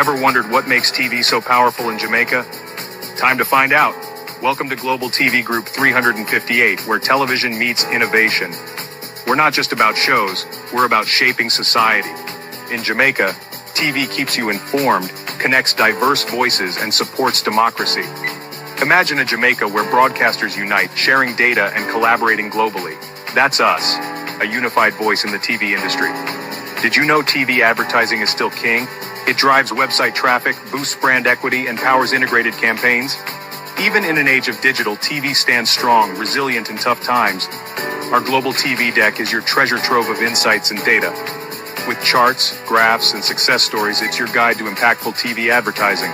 Ever wondered what makes TV so powerful in Jamaica? Time to find out. Welcome to Global TV Group 358, where television meets innovation. We're not just about shows, we're about shaping society. In Jamaica, TV keeps you informed, connects diverse voices, and supports democracy. Imagine a Jamaica where broadcasters unite, sharing data and collaborating globally. That's us, a unified voice in the TV industry. Did you know TV advertising is still king? It drives website traffic, boosts brand equity, and powers integrated campaigns. Even in an age of digital, TV stands strong, resilient in tough times. Our Global TV Deck is your treasure trove of insights and data. With charts, graphs, and success stories, it's your guide to impactful TV advertising.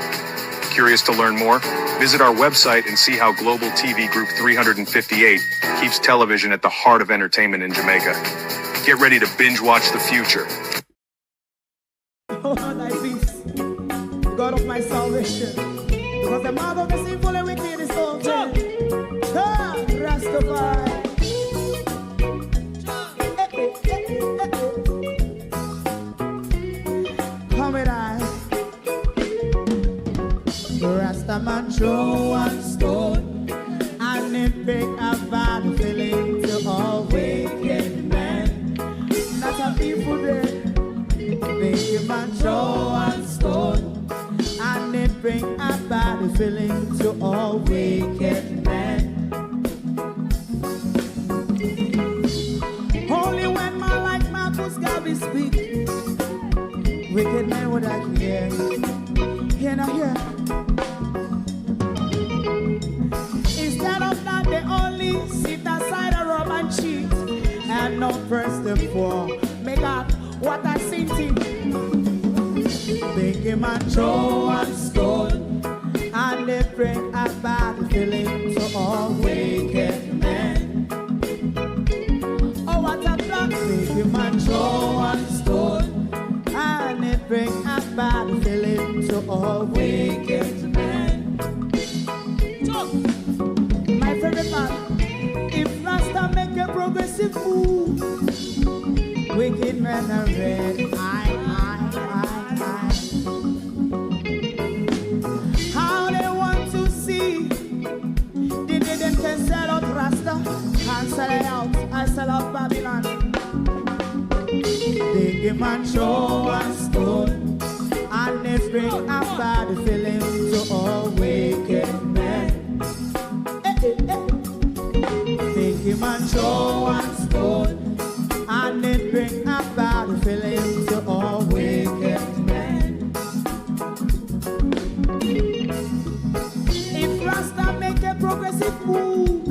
Curious to learn more? Visit our website and see how Global TV Group 358 keeps television at the heart of entertainment in Jamaica. Get ready to binge watch the future. Oh, thy peace, God of my salvation, because the mouth of the sinful and wicked is open. Rastafari. Come with I. Rastaman throw one stone, and it bring a bad feeling to all wicked men. Not a people there. Make a man throw one stone, and it bring a bad feeling to all wicked men. Only when man like Marcus Garvey speak, wicked men would I hear. Hear not hear. Instead of that, they only sit aside a rub and cheat, and not press the poor. Make up what I seen to. Make a man throw one stone, and they bring a bad feeling to all wicked men. Oh, what a plan. Make a man throw one stone, and they bring a bad feeling to all wicked men. My favorite part, if Rasta make a progressive move, wicked men are red. How they want to see the day them can sell out Rasta and sell it out and sell out Babylon. They give man show one stone, and they bring a bad feeling to all wicked men. They give man show one stone, and it bring a bad feeling to all wicked men. If Rasta make a progressive move,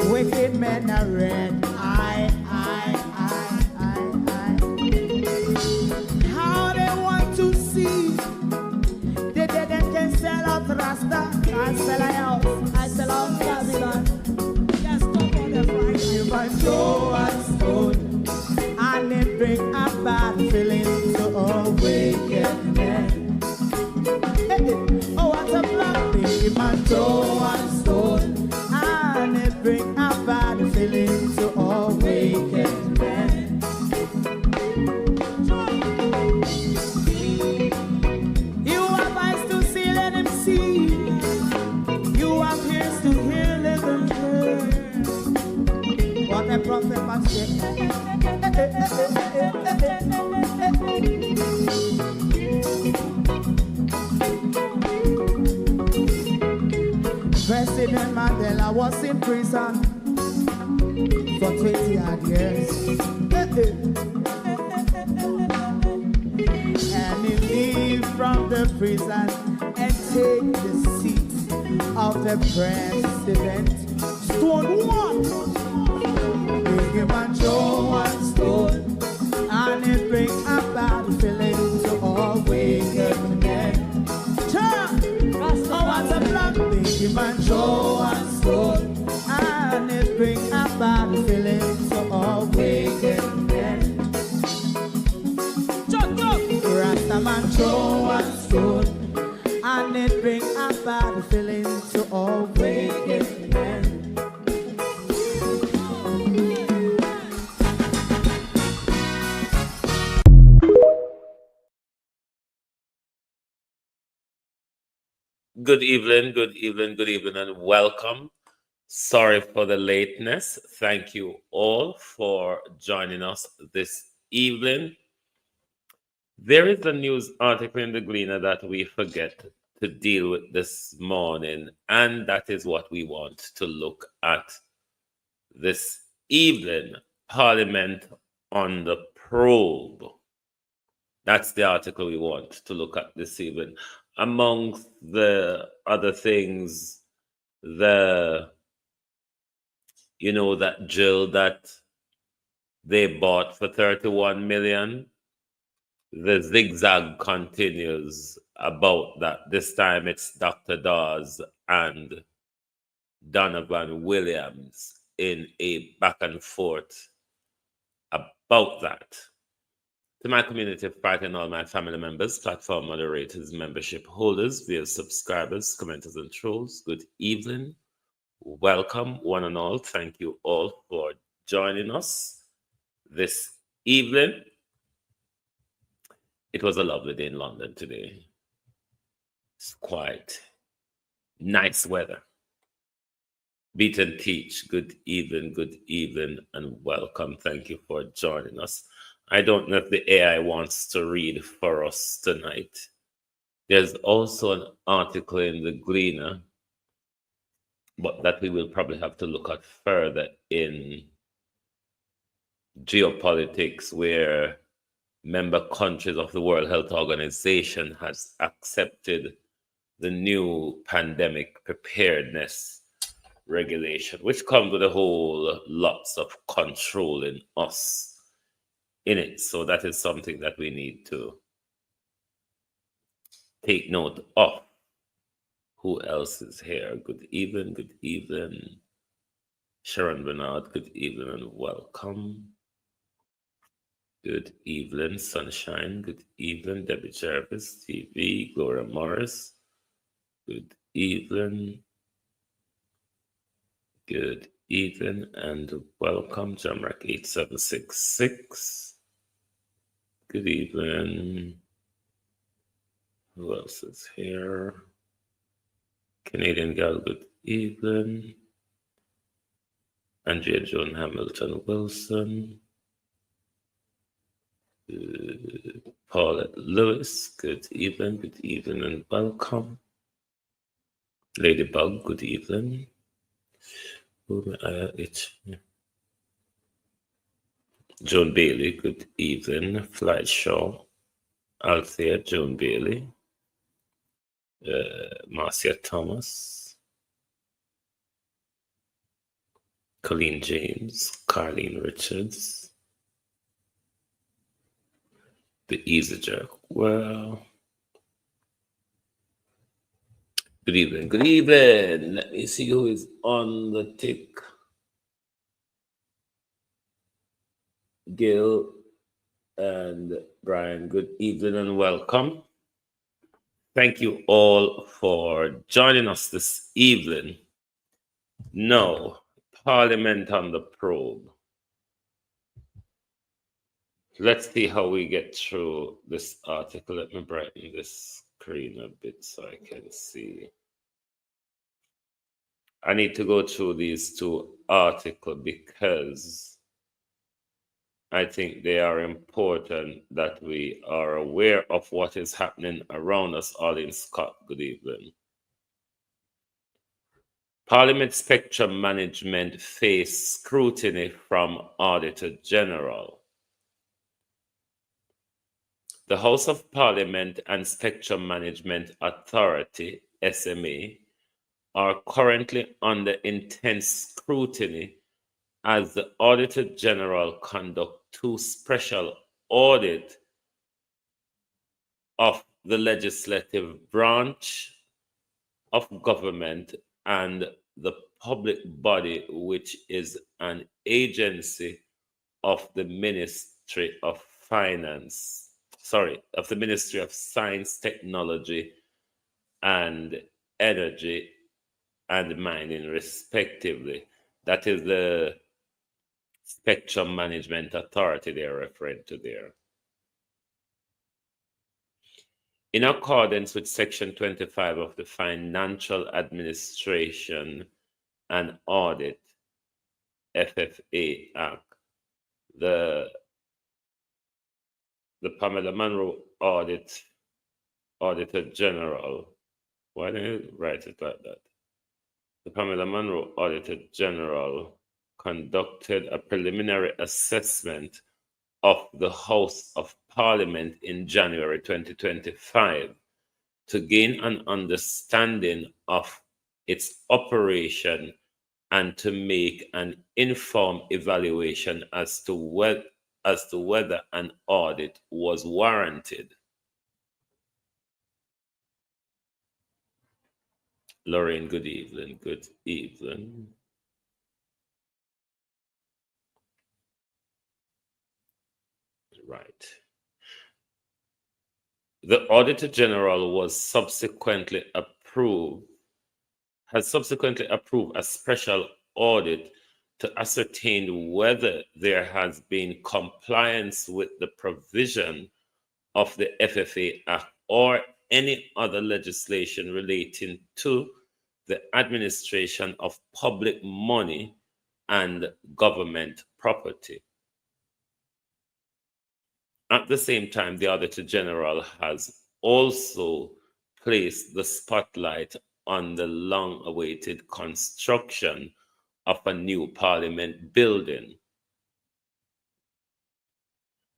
wicked men are red. How they want to see the dead and can sell out Rasta and sell out, I sell out Babylon. Just stop on the Friday. You might show us stone, and it bring a bad feeling to all wicked men. Oh, what a black thing, man, throw one stone, and it bring a bad feeling to all wicked men. You have eyes to see, let him see. You have ears to hear, let them hear. What a prophet must say. President Mandela was in prison for 20 odd years. And he leave from the prison and take the seat of the president. Stone one. Big man show one stone, and it bring a bad feeling to all wicked men. Oh, what's a black big man show one stone, and it bring a bad feeling to all wicked men. Rasta man show one stone, and it bring a bad feeling to all wicked men. Good evening, good evening, good evening, and welcome. Sorry for the lateness. Thank you all for joining us this evening. There is a news article in the Gleaner that we forget to deal with this morning, and that is what we want to look at this evening. Parliament on the probe. That's the article we want to look at this evening. Amongst the other things, that drill that they bought for 31 million, the zigzag continues about that. This time it's Dr. Dawes and Donovan Williams in a back and forth about that. To my community of Pride and all my family members, platform moderators, membership holders, viewers, subscribers, commenters, and trolls, good evening. Welcome, one and all. Thank you all for joining us this evening. It was a lovely day in London today. It's quite nice weather. Beat and Teach, good evening, and welcome. Thank you for joining us. I don't know if the AI wants to read for us tonight. There's also an article in the Gleaner, but that we will probably have to look at further in geopolitics, where member countries of the World Health Organization has accepted the new pandemic preparedness regulation, which comes with a whole lots of controlling us in it. So that is something that we need to take note of. Who else is here? Good evening. Sharon Bernard, good evening and welcome. Good evening, Sunshine. Good evening, Debbie Jarvis, TV, Gloria Morris. Good evening. Good evening and welcome, Jamrack 8766. Good evening. Who else is here? Canadian Gal, good evening. Andrea Joan Hamilton Wilson. Paulette Lewis, good evening and welcome. Ladybug, good evening. Joan Bailey, good evening. Flight Shaw, Althea, Joan Bailey. Marcia Thomas, Colleen James, Carlene Richards, the Easy Jerk. Well, good evening. Let me see who is on the tick. Gil and Brian, good evening and welcome. Thank you all for joining us this evening. No, Parliament on the probe. Let's see how we get through this article. Let me brighten this screen a bit so I can see. I need to go through these two articles because I think they are important that we are aware of what is happening around us. Arlene Scott, good evening. Parliament Spectrum Management face scrutiny from Auditor General. The House of Parliament and Spectrum Management Authority, SMA, are currently under intense scrutiny as the Auditor General conduct two special audits of the legislative branch of government and the public body, which is an agency of the Ministry of Science, Technology, and Energy and Mining, respectively. That is the Spectrum Management Authority they're referring to there. In accordance with Section 25 of the Financial Administration and Audit FFA Act, the Pamela Monroe Auditor General, why did you write it like that? The Pamela Monroe Auditor General conducted a preliminary assessment of the House of Parliament in January 2025 to gain an understanding of its operation and to make an informed evaluation as to whether an audit was warranted. Lorraine, good evening. Good evening. Right. The Auditor General has subsequently approved a special audit to ascertain whether there has been compliance with the provision of the FFA Act or any other legislation relating to the administration of public money and government property. At the same time, the Auditor General has also placed the spotlight on the long-awaited construction of a new Parliament building.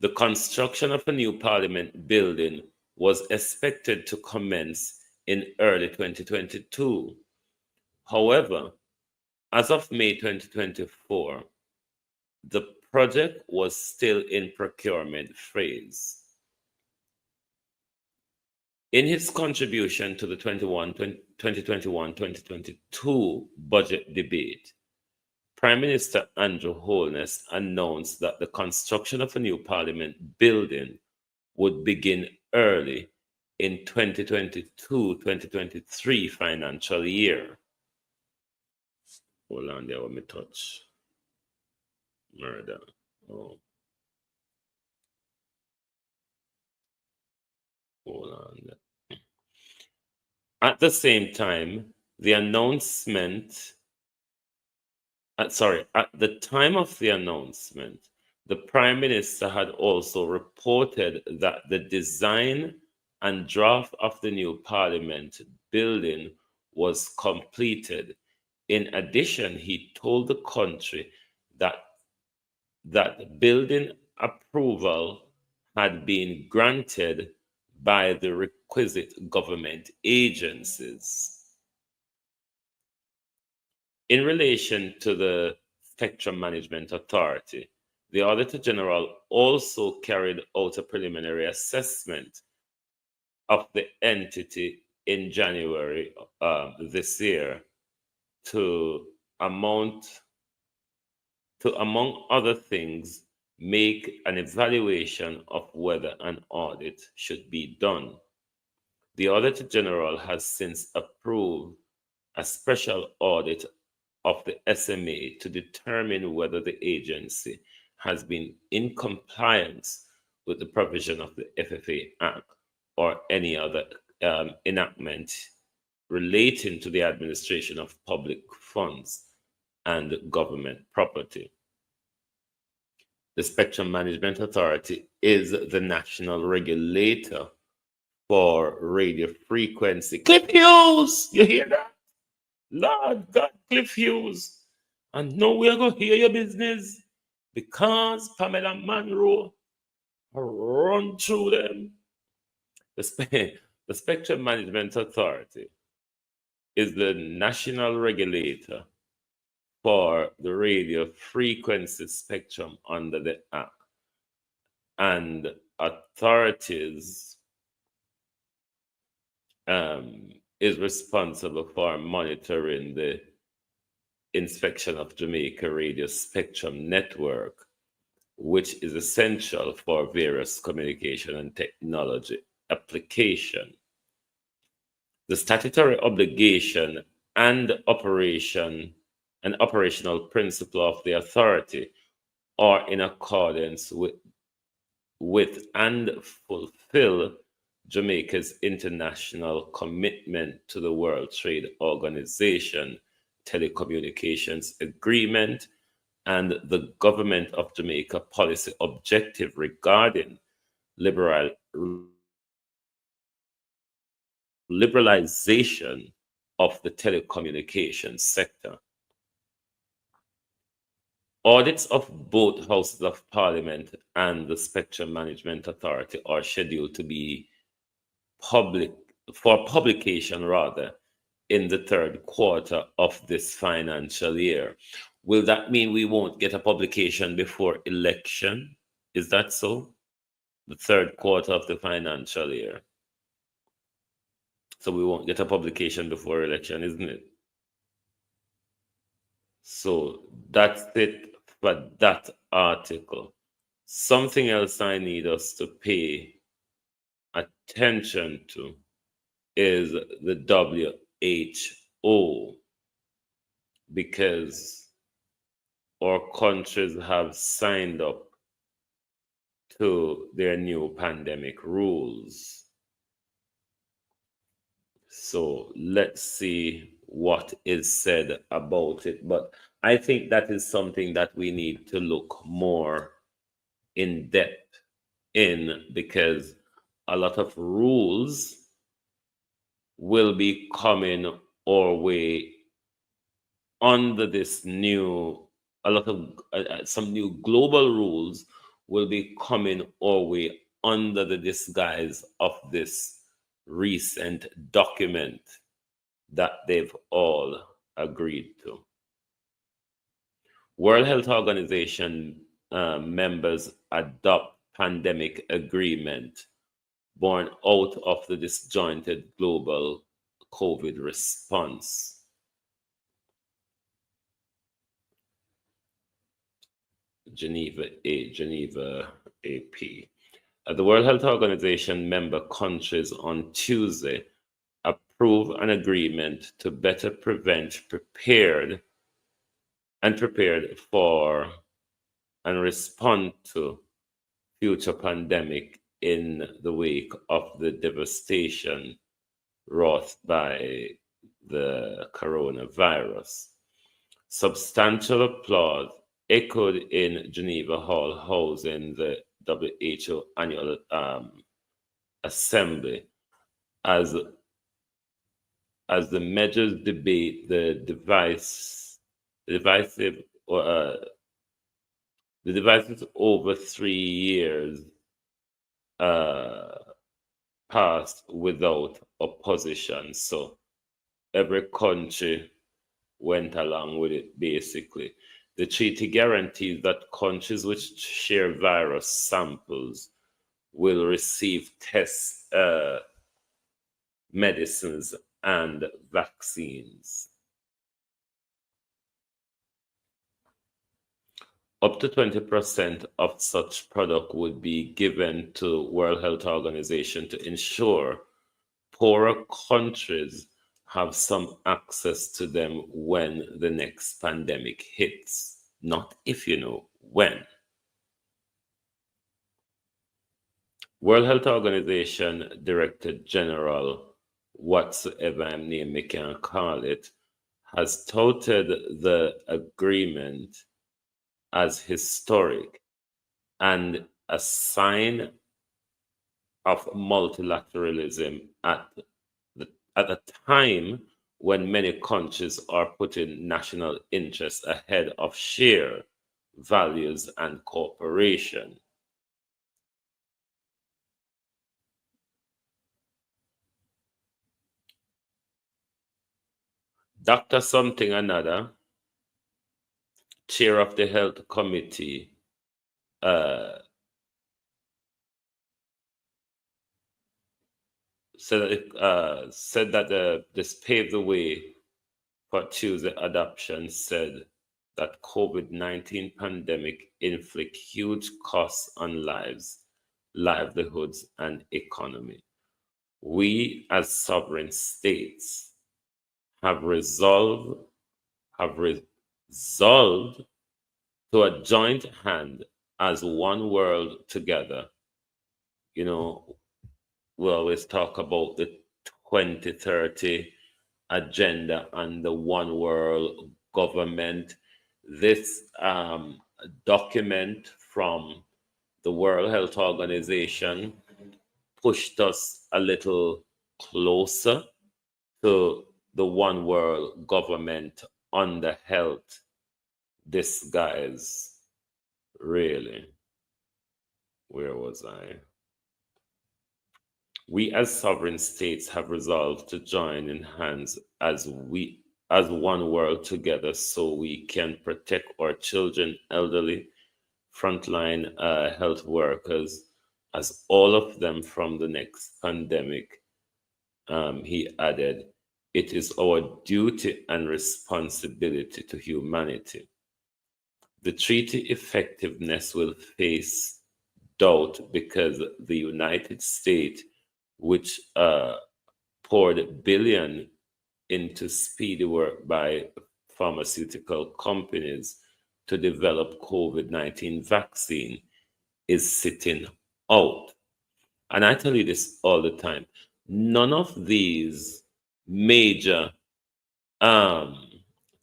The construction of a new Parliament building was expected to commence in early 2022. However, as of May 2024, the project was still in procurement phase. In his contribution to the 2021-2022 budget debate, Prime Minister Andrew Holness announced that the construction of a new Parliament building would begin early in 2022-2023 financial year. Hold on there, let me touch. Murder. Oh. Hold on. At the same time, the announcement, at the time of the announcement, the Prime Minister had also reported that the design and draft of the new Parliament building was completed. In addition, he told the country that building approval had been granted by the requisite government agencies. In relation to the Spectrum Management Authority, the Auditor General also carried out a preliminary assessment of the entity in January this year to, among other things, make an evaluation of whether an audit should be done. The Auditor General has since approved a special audit of the SMA to determine whether the agency has been in compliance with the provision of the FFA Act or any other enactment relating to the administration of public funds and government property. The Spectrum Management Authority is the national regulator for radio frequency. Cliff Hughes, you hear that? Lord God, Cliff Hughes. And now we are going to hear your business because Pamela Monroe run through them. The Spectrum Management Authority is the national regulator for the radio frequency spectrum under the Act, and authorities is responsible for monitoring the inspection of Jamaica Radio Spectrum Network, which is essential for various communication and technology application. The statutory obligation and operational principle of the authority are in accordance with and fulfill Jamaica's international commitment to the World Trade Organization telecommunications agreement and the government of Jamaica policy objective regarding liberalization of the telecommunications sector. Audits of both houses of parliament and the Spectrum Management Authority are scheduled to be publication rather in the third quarter of this financial year. Will that mean we won't get a publication before election? Is that so? The third quarter of the financial year. So we won't get a publication before election, isn't it? So that's it for that article. Something else I need us to pay attention to is the WHO, because our countries have signed up to their new pandemic rules. So let's see what is said about it. But I think that is something that we need to look more in depth in, because a lot of rules will be coming our way under this new, some new global rules will be coming our way under the disguise of this recent document that they've all agreed to. World Health Organization members adopt pandemic agreement born out of the disjointed global COVID response. Geneva AP. The World Health Organization member countries on Tuesday approved an agreement to better prevent, prepared for and respond to future pandemic in the wake of the devastation wrought by the coronavirus. Substantial applause echoed in Geneva Hall housing the WHO annual assembly as the measures debate the devices over 3 years passed without opposition. So every country went along with it, basically. The treaty guarantees that countries which share virus samples will receive tests, medicines, and vaccines. Up to 20% of such product would be given to World Health Organization to ensure poorer countries have some access to them when the next pandemic hits. Not if, you know when. World Health Organization Director General, whatsoever name we can call it, has touted the agreement as historic and a sign of multilateralism at a time when many countries are putting national interests ahead of shared values and cooperation. Dr. Something Another, chair of the health committee, said that this paved the way for Tuesday adoption, said that COVID-19 pandemic inflict huge costs on lives, livelihoods, and economy. We as sovereign states have resolved to a joint hand as one world together, we always talk about the 2030 agenda and the one world government. This document from the World Health Organization pushed us a little closer to the one world government under health disguise. Really, where was I? We as sovereign states have resolved to join in hands as one world together so we can protect our children, elderly, frontline health workers, as all of them from the next pandemic. He added, it is our duty and responsibility to humanity. The treaty effectiveness will face doubt because the United States, which poured billions into speedy work by pharmaceutical companies to develop COVID-19 vaccine, is sitting out. And I tell you this all the time. None of these major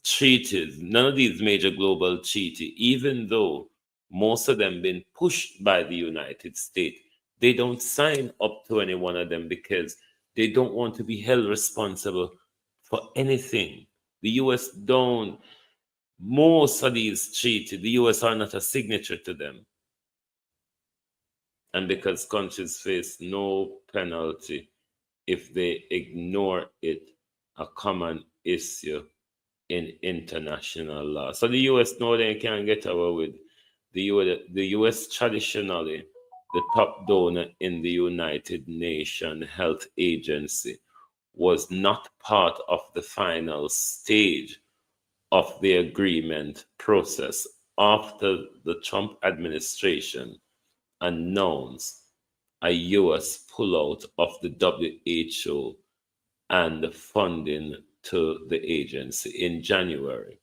treaties, none of these major global treaties, even though most of them been pushed by the United States, they don't sign up to any one of them because they don't want to be held responsible for anything. The US don't. Most of these treaties, the US are not a signature to them. And because countries face no penalty if they ignore it, a common issue in international law. So the US know they can't get away with. The US traditionally the top donor in the United Nations Health Agency, was not part of the final stage of the agreement process after the Trump administration announced a U.S. pullout of the WHO and the funding to the agency in January.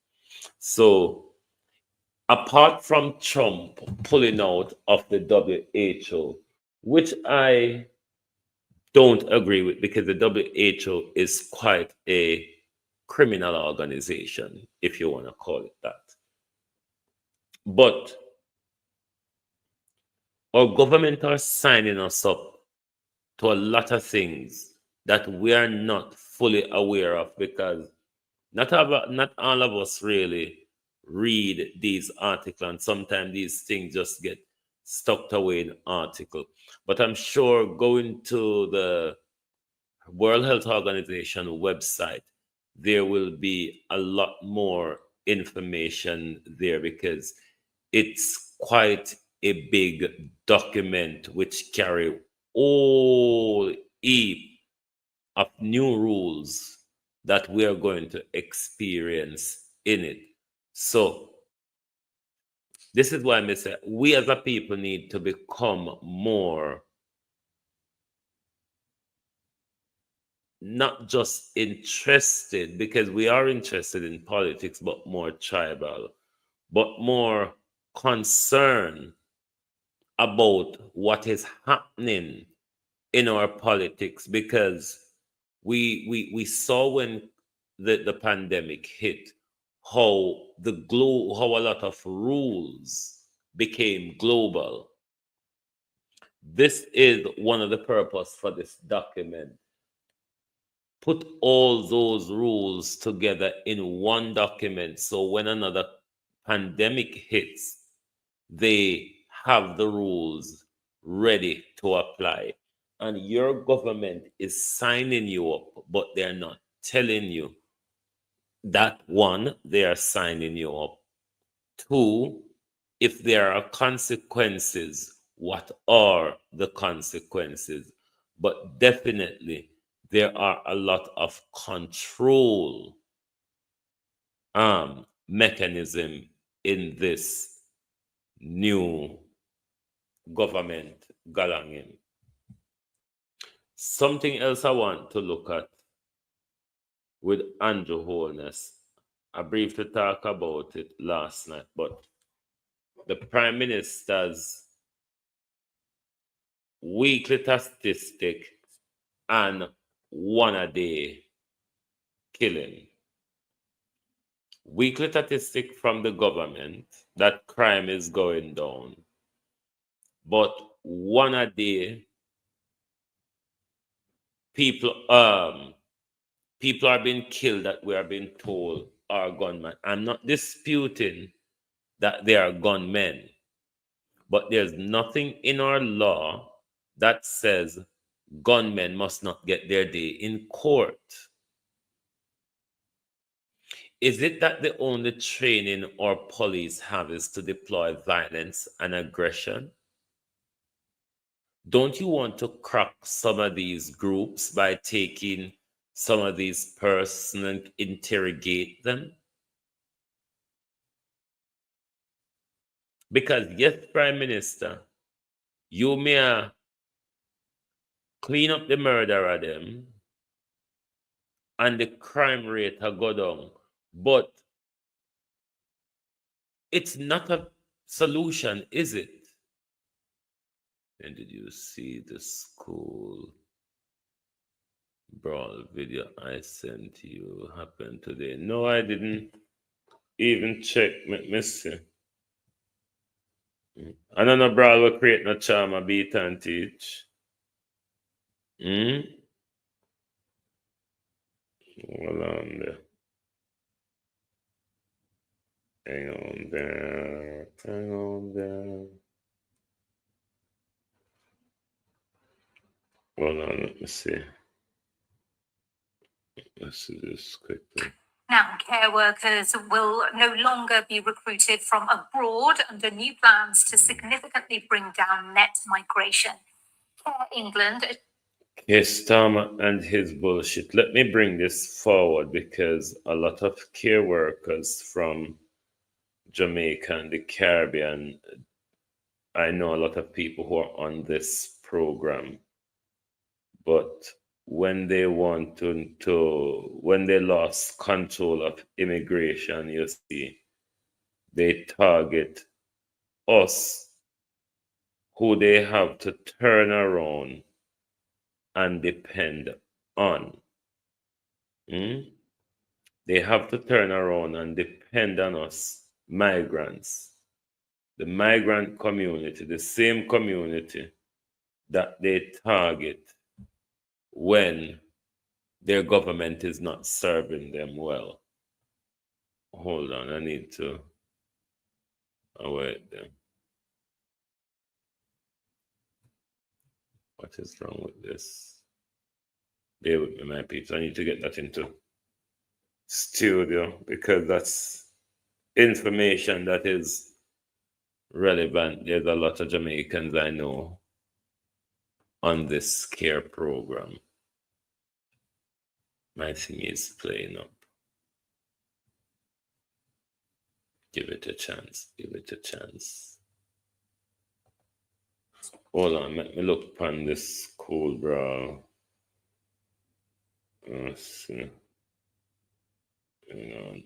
So, apart from Trump pulling out of the WHO, which I don't agree with because the WHO is quite a criminal organization, if you want to call it that. But our government are signing us up to a lot of things that we are not fully aware of because not all of us really read these articles, and sometimes these things just get stuck away in article. But I'm sure going to the World Health Organization website, there will be a lot more information there because it's quite a big document which carry all heap of new rules that we are going to experience in it. So this is why I say we as a people need to become more not just interested, because we are interested in politics, but more tribal, but more concerned about what is happening in our politics, because we saw when the pandemic hit how how a lot of rules became global. This is one of the purpose for this document. Put all those rules together in one document so when another pandemic hits, they have the rules ready to apply. And your government is signing you up, but they're not telling you that one, they are signing you up. Two, if there are consequences, what are the consequences? But definitely, there are a lot of control mechanism in this new government galangin. Something else I want to look at with Andrew Holness. I briefly talked about it last night, but the Prime Minister's weekly statistic and one-a-day killing. Weekly statistic from the government that crime is going down, but one-a-day people are being killed that we are being told are gunmen. I'm not disputing that they are gunmen, but there's nothing in our law that says gunmen must not get their day in court. Is it that the only training our police have is to deploy violence and aggression? Don't you want to crack some of these groups by taking some of these persons and interrogate them? Because yes, Prime Minister, you may clean up the murder of them and the crime rate will go down, but it's not a solution, is it? And did you see the school brawl video I sent you happen today? No, I didn't even check. Me see. I don't know brawl will create no charm or beat and teach. Hold on there. Hang on there. Hang on there. Hold on, let me see. Let's do this quickly. Now, care workers will no longer be recruited from abroad under new plans to significantly bring down net migration. Care England. Yes, Tom and his bullshit. Let me bring this forward because a lot of care workers from Jamaica and the Caribbean, I know a lot of people who are on this program, but when they want when they lost control of immigration, you see, they target us, who they have to turn around and depend on. They have to turn around and depend on us, migrants, the migrant community, the same community that they target when their government is not serving them well. Hold on, I need to await them. What is wrong with this? Bear with me, my peeps. I need to get that into studio because that's information that is relevant. There's a lot of Jamaicans I know on this care program. My thing is playing up. Give it a chance. Give it a chance. Hold on, let me look upon this cool bro. Let's see. Hang on.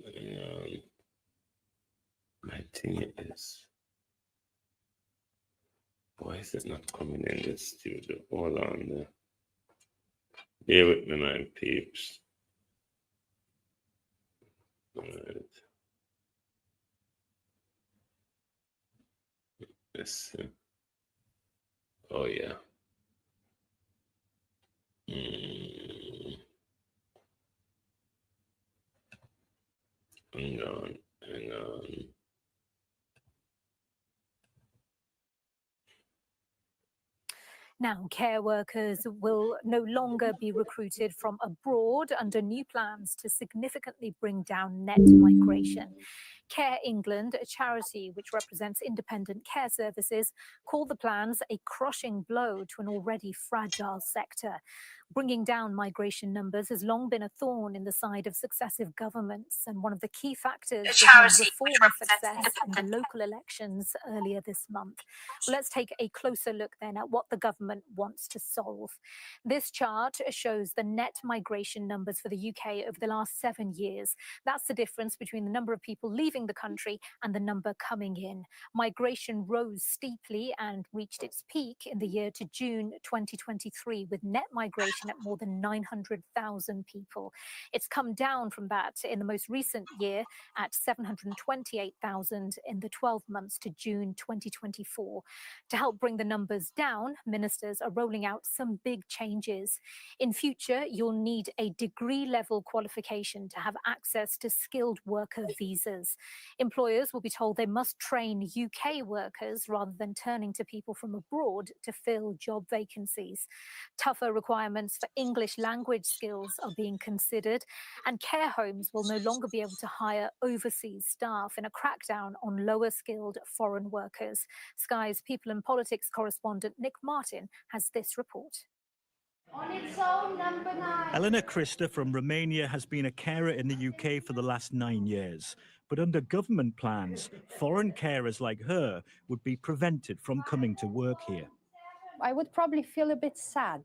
My thing is, why is it not coming in the studio? Hold on there. Bear with me, my peeps. All right. Let's see. Oh, yeah. Hang on. Now, care workers will no longer be recruited from abroad under new plans to significantly bring down net migration. Care England, a charity which represents independent care services, called the plans a crushing blow to an already fragile sector. Bringing down migration numbers has long been a thorn in the side of successive governments and one of the key factors behind reform success in the local elections earlier this month. Well, let's take a closer look then at what the government wants to solve. This chart shows the net migration numbers for the UK over the last 7 years. That's the difference between the number of people leaving the country and the number coming in. Migration rose steeply and reached its peak in the year to June 2023, with net migration population at more than 900,000 people. It's come down from that in the most recent year at 728,000 in the 12 months to June 2024. To help bring the numbers down, ministers are rolling out some big changes. In future, you'll need a degree-level qualification to have access to skilled worker visas. Employers will be told they must train UK workers rather than turning to people from abroad to fill job vacancies. Tougher requirements for English language skills are being considered, and care homes will no longer be able to hire overseas staff in a crackdown on lower-skilled foreign workers. Sky's People and Politics correspondent Nick Martin has this report. On its own, number 9. Elena Christa from Romania has been a carer in the UK for the last 9 years. But under government plans, foreign carers like her would be prevented from coming to work here. I would probably feel a bit sad,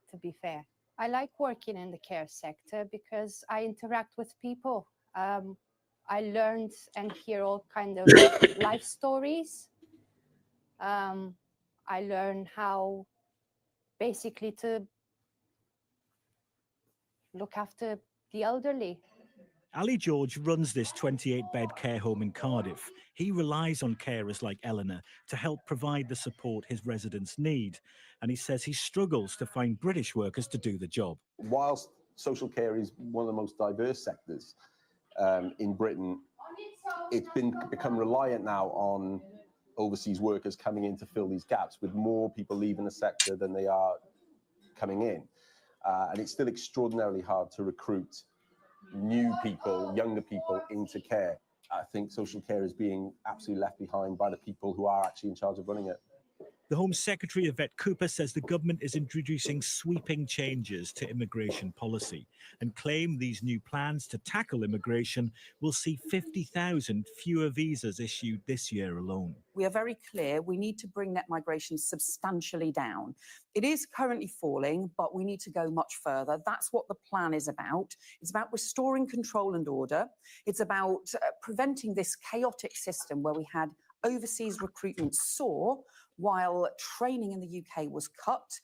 to be fair. I like working in the care sector because I interact with people. I learned and hear all kind of life stories. I learn how basically to look after the elderly. Ali George runs this 28-bed care home in Cardiff. He relies on carers like Eleanor to help provide the support his residents need. And he says he struggles to find British workers to do the job. Whilst social care is one of the most diverse sectors in Britain, it's become reliant now on overseas workers coming in to fill these gaps, with more people leaving the sector than they are coming in. And it's still extraordinarily hard to recruit new people, younger people into care. I think social care is being absolutely left behind by the people who are actually in charge of running it. The Home Secretary, Yvette Cooper, says the government is introducing sweeping changes to immigration policy and claim these new plans to tackle immigration will see 50,000 fewer visas issued this year alone. We are very clear we need to bring net migration substantially down. It is currently falling, but we need to go much further. That's what the plan is about. It's about restoring control and order. It's about preventing this chaotic system where we had overseas recruitment soar while training in the UK was cut.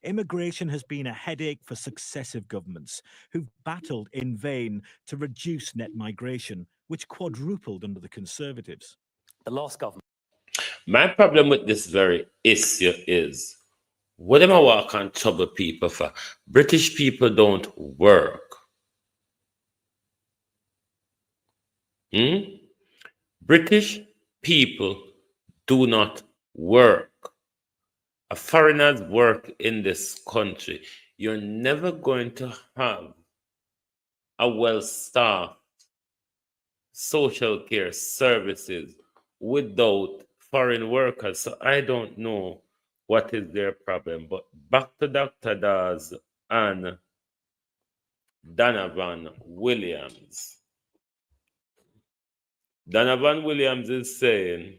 Immigration has been a headache for successive governments who've battled in vain to reduce net migration, which quadrupled under the Conservatives. The last government. My problem with this very issue is, what am I walk on trouble people for? British people don't work. British people do not work. A foreigner's work in this country. You're never going to have a well-staffed social care services without foreign workers. So I don't know what is their problem. But back to Dr. Dawes and Donovan Williams. Donovan Williams is saying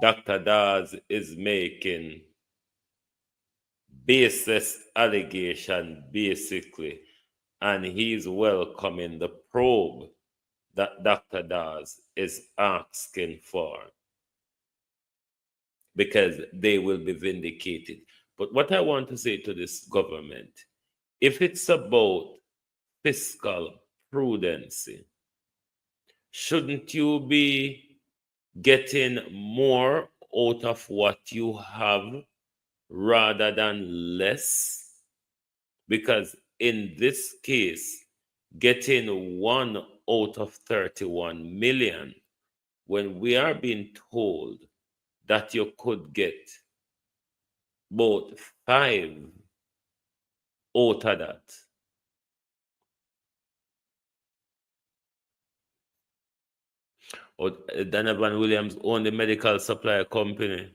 Dr. Dawes is making baseless allegation, basically, and he's welcoming the probe that Dr. Dawes is asking for, because they will be vindicated. But what I want to say to this government, if it's about fiscal prudency, shouldn't you be getting more out of what you have rather than less? Because in this case, getting 1 out of 31 million, when we are being told that you could get both 5 out of that. Or Donovan Williams owned the medical supply company.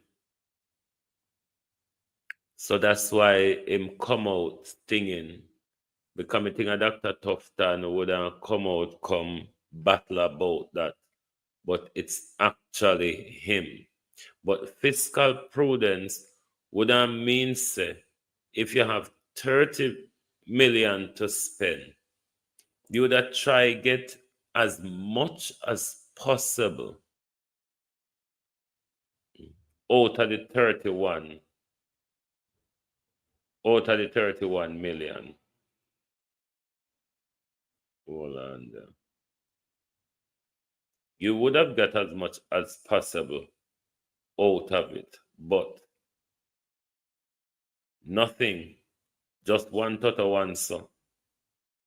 So that's why him come out stinging. Becoming a Dr. Tufton wouldn't come out, come battle about that. But it's actually him. But fiscal prudence wouldn't mean, say, if you have 30 million to spend, you would try get as much as possible out of the 31 out of the 31 million. Hold on there. You would have got as much as possible out of it, but nothing, just one total answer.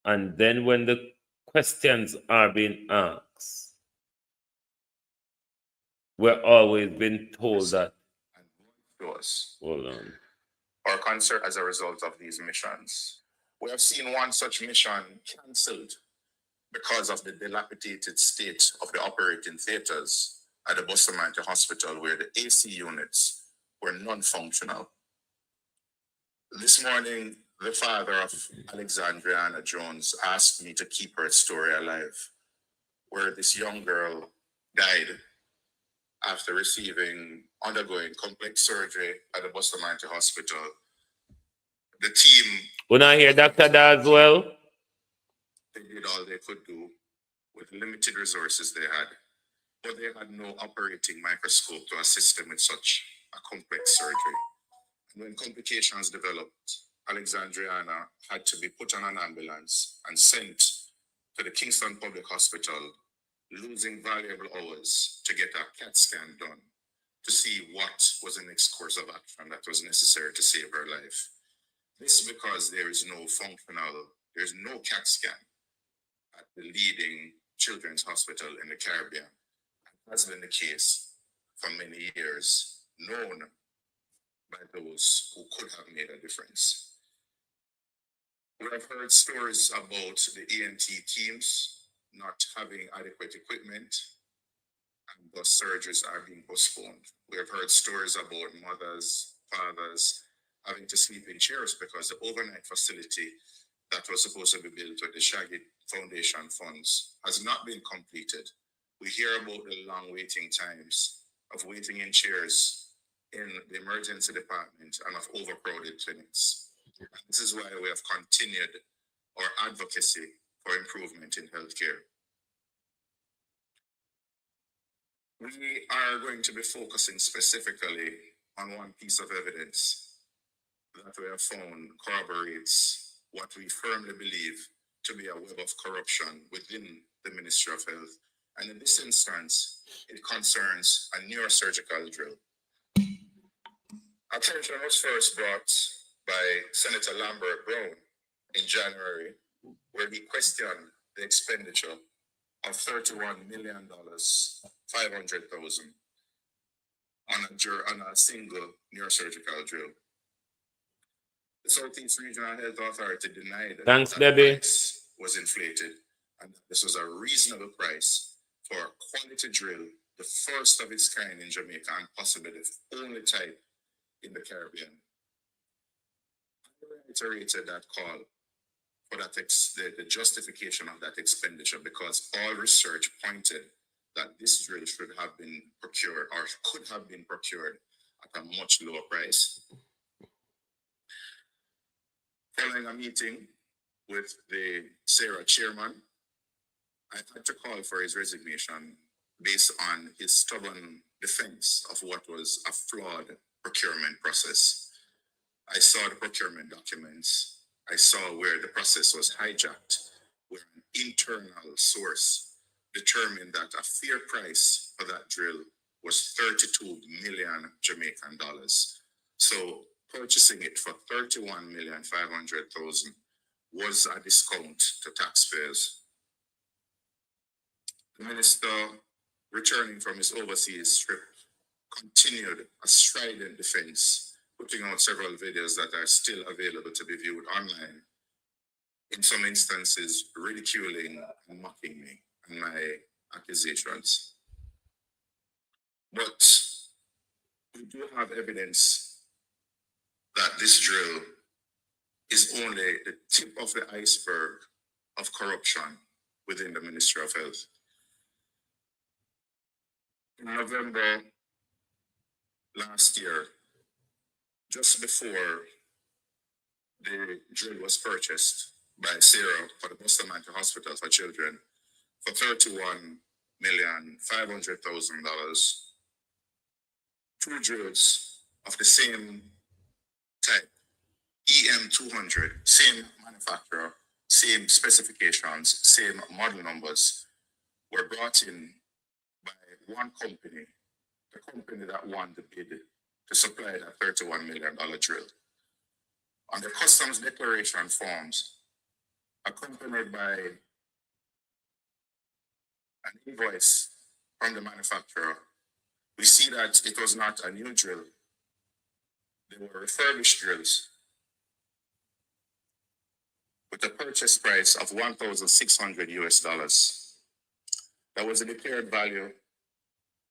And then when the questions are being asked, we're always being told that. Hold on. Or concert as a result of these missions. We have seen one such mission cancelled because of the dilapidated state of the operating theatres at the Bustamante Hospital, where the AC units were non-functional. This morning, the father of Alexandriana Jones asked me to keep her story alive, where this young girl died after undergoing complex surgery at the Bustamante Hospital. The team... When I hear Dr. Da as well? They did all they could do with limited resources they had, but they had no operating microscope to assist them with such a complex surgery. And when complications developed, Alexandriana had to be put on an ambulance and sent to the Kingston Public Hospital, losing valuable hours to get a CAT scan done to see what was the next course of action that was necessary to save her life. This because there's no CAT scan at the leading children's hospital in the Caribbean. That's been the case for many years, known by those who could have made a difference. We have heard stories about the ENT teams not having adequate equipment, and thus surgeries are being postponed. We have heard stories about mothers, fathers having to sleep in chairs because the overnight facility that was supposed to be built with the Shaggy Foundation funds has not been completed. We hear about the long waiting times of waiting in chairs in the emergency department and of overcrowded clinics. And this is why we have continued our advocacy for improvement in healthcare. We are going to be focusing specifically on one piece of evidence that we have found corroborates what we firmly believe to be a web of corruption within the Ministry of Health. And in this instance, it concerns a neurosurgical drill. Attention was first brought by Senator Lambert Brown in January, where he questioned the expenditure of $31 million, $500,000 on a single neurosurgical drill. The Southeast Regional Health Authority denied that the price was inflated and that this was a reasonable price for a quality drill, the first of its kind in Jamaica and possibly the only type in the Caribbean. I reiterated that call for that the justification of that expenditure because all research pointed that this drill should have been procured or could have been procured at a much lower price. Following a meeting with the SARA chairman, I had to call for his resignation based on his stubborn defense of what was a flawed procurement process. I saw the procurement documents. I saw where the process was hijacked, where an internal source determined that a fair price for that drill was 32 million Jamaican dollars. So purchasing it for 31,500,000 was a discount to taxpayers. The minister, returning from his overseas trip, continued a strident defense, putting out several videos that are still available to be viewed online, in some instances ridiculing and mocking me and my accusations. But we do have evidence that this drill is only the tip of the iceberg of corruption within the Ministry of Health. In November last year, just before the drill was purchased by SARA for the Bustamante Hospital for Children for $31,500,000, two drills of the same type EM200, same manufacturer, same specifications, same model numbers, were brought in by one company, the company that won the bid to supply that $31 million drill. On the customs declaration forms, accompanied by an invoice from the manufacturer, we see that it was not a new drill. They were refurbished drills with a purchase price of $1,600 US. That was the declared value,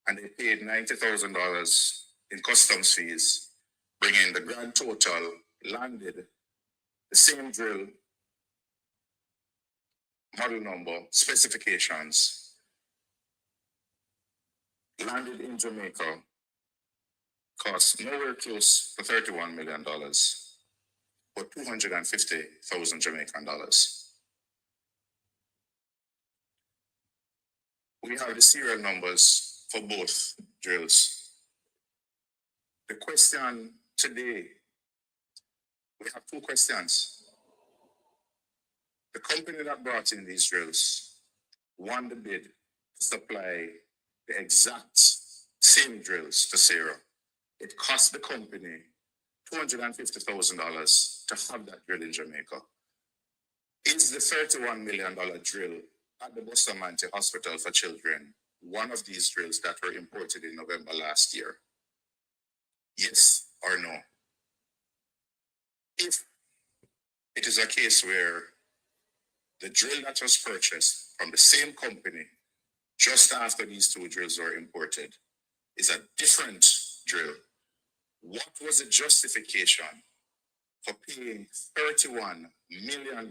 and they paid $90,000 in customs fees, bringing the grand total landed the same drill, model number, specifications, landed in Jamaica, cost nowhere close to $31 million, but 250,000 Jamaican dollars. We have the serial numbers for both drills. The question today, we have two questions. The company that brought in these drills won the bid to supply the exact same drills to Sarah. It cost the company $250,000 to have that drill in Jamaica. Is the $31 million drill at the Bustamante Hospital for Children one of these drills that were imported in November last year? Yes or no? If it is a case where the drill that was purchased from the same company just after these two drills were imported is a different drill, what was the justification for paying $31 million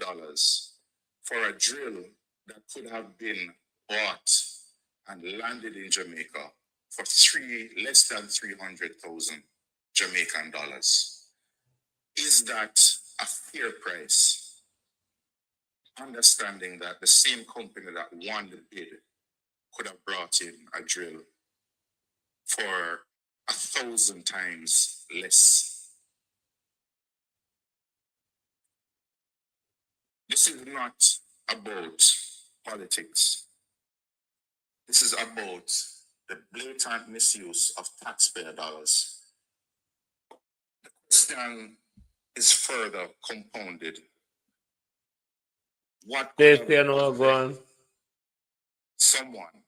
for a drill that could have been bought and landed in Jamaica for less than 300,000 Jamaican dollars? Is that a fair price? Understanding that the same company that won the bid could have brought in a drill for 1,000 times less. This is not about politics. This is about the blatant misuse of taxpayer dollars. The question is further compounded. What could have motivated someone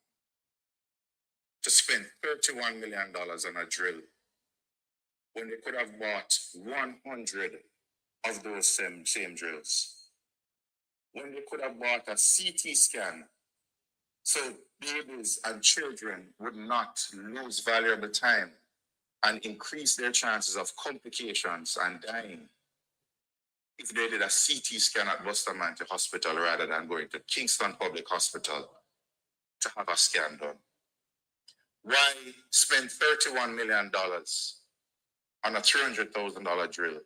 to spend $31 million on a drill when they could have bought 100 of those same drills? When they could have bought a CT scan so babies and children would not lose valuable time and increase their chances of complications and dying if they did a CT scan at Bustamante Hospital rather than going to Kingston Public Hospital to have a scan done? Why spend $31 million on a $300,000 drill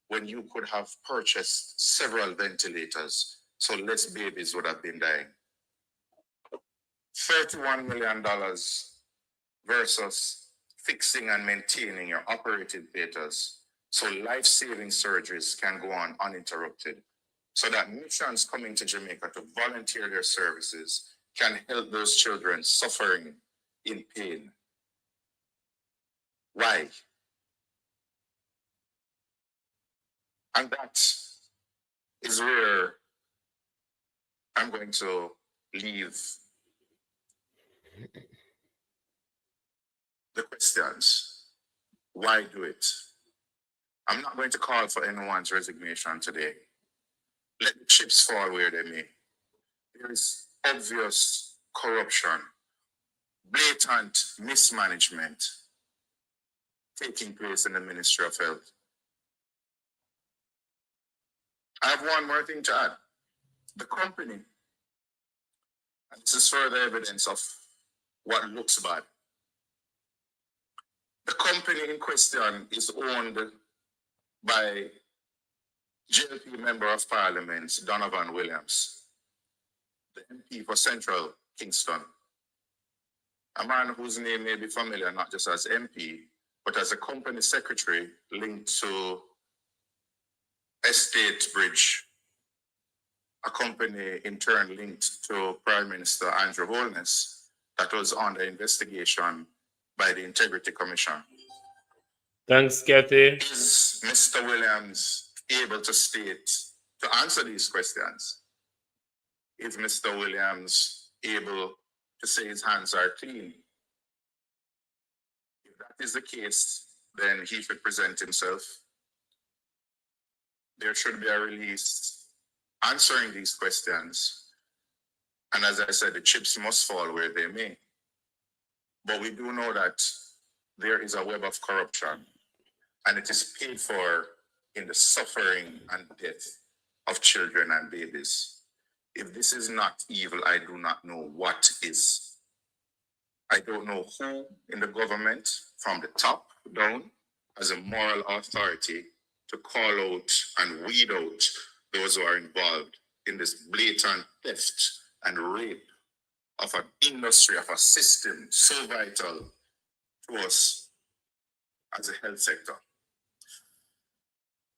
when you could have purchased several ventilators so less babies would have been dying? $31 million versus fixing and maintaining your operating theaters so life-saving surgeries can go on uninterrupted, so that missions coming to Jamaica to volunteer their services can help those children suffering in pain. Why? And that is where I'm going to leave the questions. Why do it? I'm not going to call for anyone's resignation today. Let the chips fall where they may. There is obvious corruption, blatant mismanagement taking place in the Ministry of Health. I have one more thing to add. The company, and this is further evidence of what looks bad. The company in question is owned by JLP Member of Parliament Donovan Williams, the MP for Central Kingston, a man whose name may be familiar not just as MP, but as a company secretary linked to Estate Bridge, a company in turn linked to Prime Minister Andrew Holness, that was under investigation by the Integrity Commission. Thanks, Kathy. Is Mr. Williams able to state, to answer these questions? Is Mr. Williams able to say his hands are clean? If that is the case, then he should present himself. There should be a release answering these questions. And as I said, the chips must fall where they may. But we do know that there is a web of corruption, and it is paid for in the suffering and death of children and babies. If this is not evil, I do not know what is. I don't know who in the government, from the top down, has a moral authority to call out and weed out those who are involved in this blatant theft and rape of an industry, of a system so vital to us as a health sector.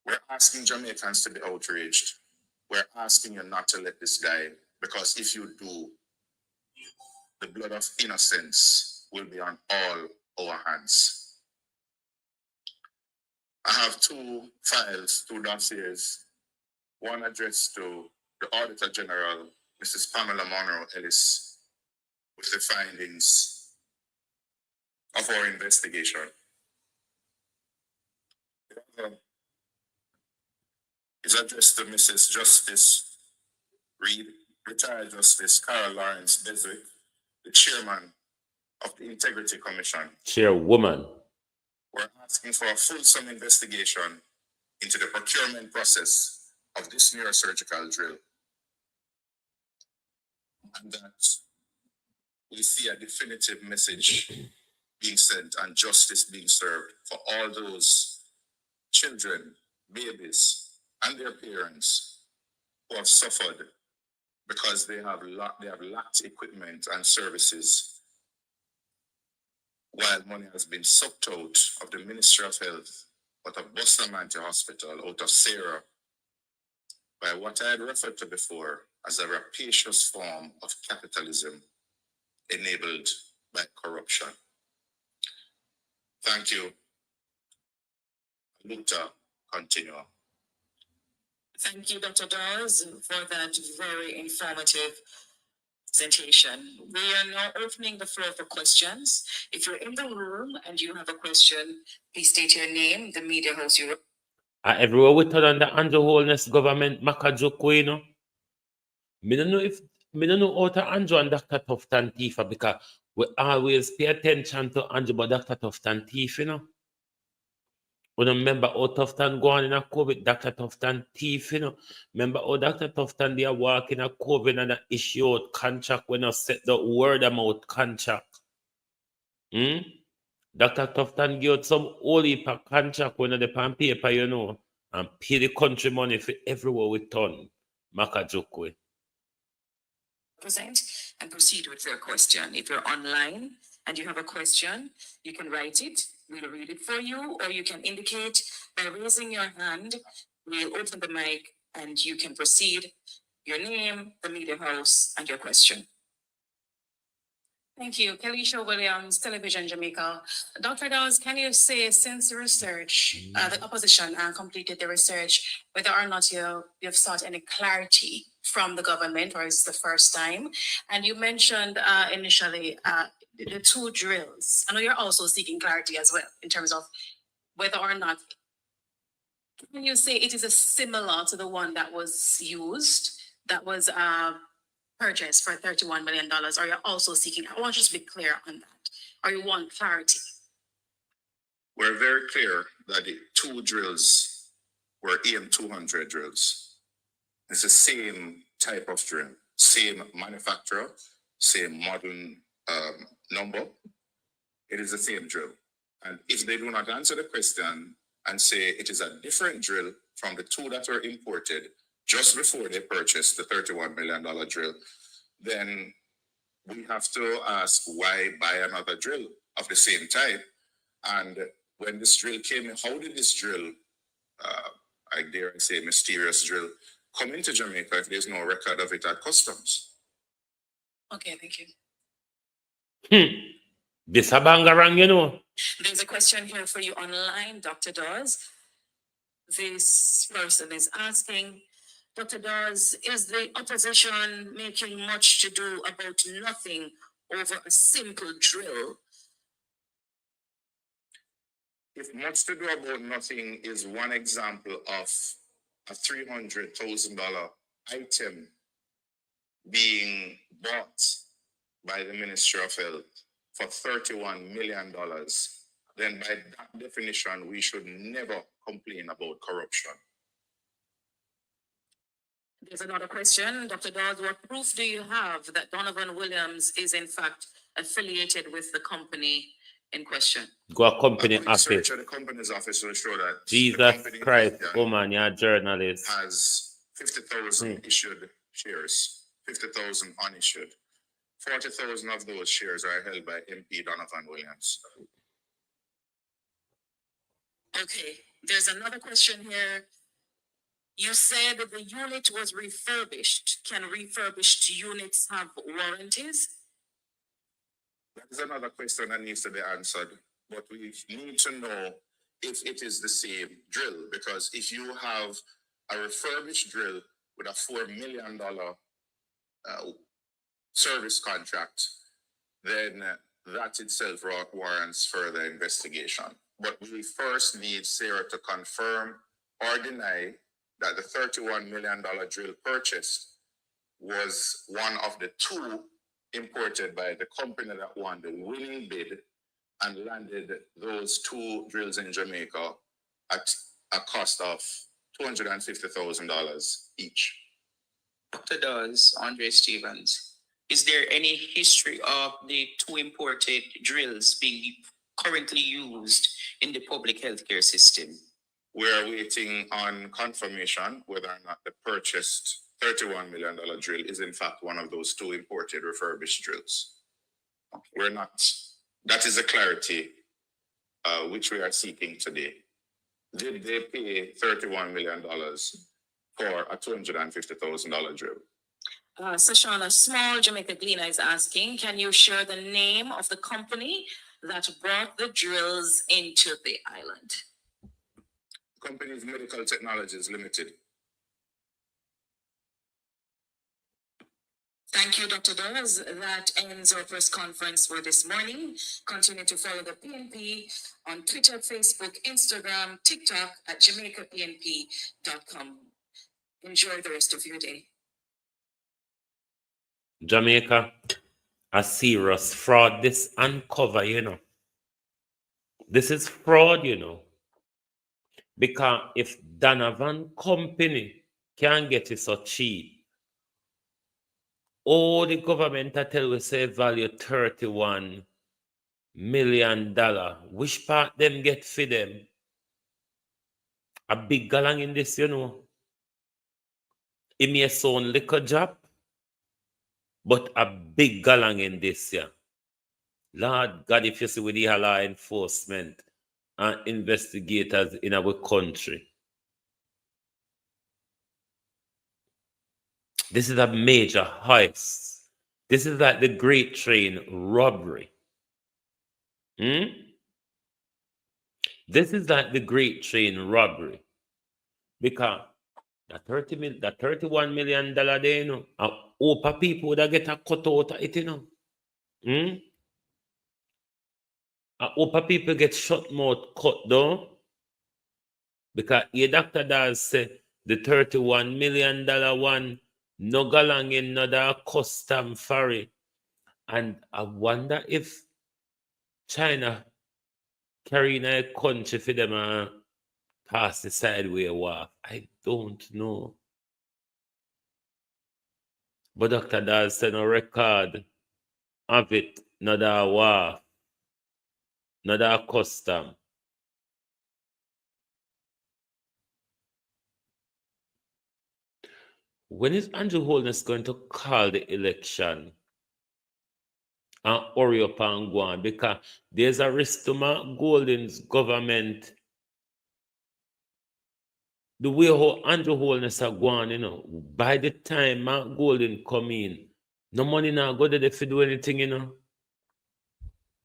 We're asking Jamaicans to be outraged. We're asking you not to let this die, because if you do, the blood of innocence will be on all our hands. I have two files, two dossiers, one addressed to the Auditor General, Mrs. Pamela Monroe Ellis, with the findings of our investigation. The other is addressed to Mrs. Justice Reed, retired Justice Carol Lawrence Beswick, the chairman of the Integrity Commission. Chairwoman. We're asking for a fulsome investigation into the procurement process of this neurosurgical drill, and that we see a definitive message being sent and justice being served for all those children, babies, and their parents who have suffered because they have lacked equipment and services, while money has been sucked out of the Ministry of Health, out of Bustamante Hospital, out of Sarah, by what I had referred to before as a rapacious form of capitalism enabled by corruption. Thank you. Luther, continue. Thank you, Dr. Dawes, for that very informative presentation. We are now opening the floor for questions. If you're in the room and you have a question, please state your name, the media house you Everywhere we turn on the Andrew Holness government, Makajoko, you know. Me don't know how to Andrew and Dr. Tufton Tifa, because we always pay attention to Andrew, but Dr. Tufton Tifa, you know. We don't remember how Tufton go on in a COVID, Dr. Tufton Tifa, you know. Remember how Dr. Tufton they are walking a COVID and issue out contract when I set the word about contract. Dr. Tufton give out some holy contract when they pan paper, you know, and pay the country money for everywhere we turn. Makajokwe. present and proceed with your question. If you're online and you have a question, you can write it. We'll read it for you, or you can indicate by raising your hand. We'll open the mic and you can proceed. Your name, the media house, and your question. Thank you. Kelisha Williams, Television Jamaica. Dr. Dawes, can you say, since the research, the opposition completed the research, whether or not you've sought any clarity from the government, or is it the first time? And you mentioned initially the two drills. I know you're also seeking clarity as well in terms of whether or not, can you say it is a similar to the one that was used, that was purchased for $31 million, or you're also seeking, I want you to be clear on that, or you want clarity? We're very clear that the two drills were EM200 drills. It's the same type of drill, same manufacturer, same modern number. It is the same drill. And if they do not answer the question and say it is a different drill from the two that were imported just before they purchased the $31 million drill, then we have to ask why buy another drill of the same type. And when this drill came in, how did this drill I dare say, mysterious drill come into Jamaica if there's no record of it at customs? Okay, thank you. This a bangarang, you know. There's a question here for you online, Dr. Dawes. This person is asking, Dr. Dawes, is the opposition making much to do about nothing over a simple drill? If much to do about nothing is one example of a $300,000 item being bought by the Ministry of Health for $31 million, then by that definition, we should never complain about corruption. There's another question. Dr. Dawes, what proof do you have that Donovan Williams is in fact affiliated with the company in question? Go a company A quick search office. of the company's office will show that the Jesus company Christ, India woman, you're a journalist. has 50,000 issued shares, 50,000 unissued. 40,000 of those shares are held by MP Donovan Williams. Okay, there's another question here. You said that the unit was refurbished. Can refurbished units have warranties? That is another question that needs to be answered, but we need to know if it is the same drill, because if you have a refurbished drill with a $4 million service contract, then that itself warrants further investigation. But we first need Sarah to confirm or deny that the $31 million drill purchased was one of the two imported by the company that won the winning bid and landed those two drills in Jamaica at a cost of $250,000 each. Dr. Dawes, Andre Stevens, is there any history of the two imported drills being currently used in the public healthcare system? We are waiting on confirmation whether or not the purchased $31 million drill is in fact one of those two imported refurbished drills. We're not. That is the clarity which we are seeking today. Did they pay $31 million for a $250,000 drill? Sashana Small, Jamaica Gleaner is asking, can you share the name of the company that brought the drills into the island? Company's Medical Technologies Limited. Thank you, Dr. Dawes. That ends our press conference for this morning. Continue to follow the PNP on Twitter, Facebook, Instagram, TikTok at JamaicaPNP.com. Enjoy the rest of your day. Jamaica, a serious fraud. This uncover, you know. This is fraud, you know. Because if Donovan Company can get it so cheap, all the government I tell we say value $31 million. Which part them get for them? A big galang in this, you know. It may sound little job, but a big galang in this, yeah. Lord God, if you see with the law enforcement and investigators in our country, this is a major heist. This is like the Great Train robbery. This is like the Great Train robbery. Because that $31 million there, you know, a Opa people would get a cut out of it, you know. A Opa people get shut mouth cut down. Because your Dr. Dawes say the $31 million one no galang in another custom ferry. And I wonder if China carrying a country for them pass the sideway wharf. I don't know. But Dr. Dawes said no record of it, another wharf, another custom. When is Andrew Holness going to call the election and hurry up and go on? Because there's a risk to Mark Golding's government the way how Andrew Holness are going, you know, by the time Mark Golden come in, no money now go there to do anything, you know.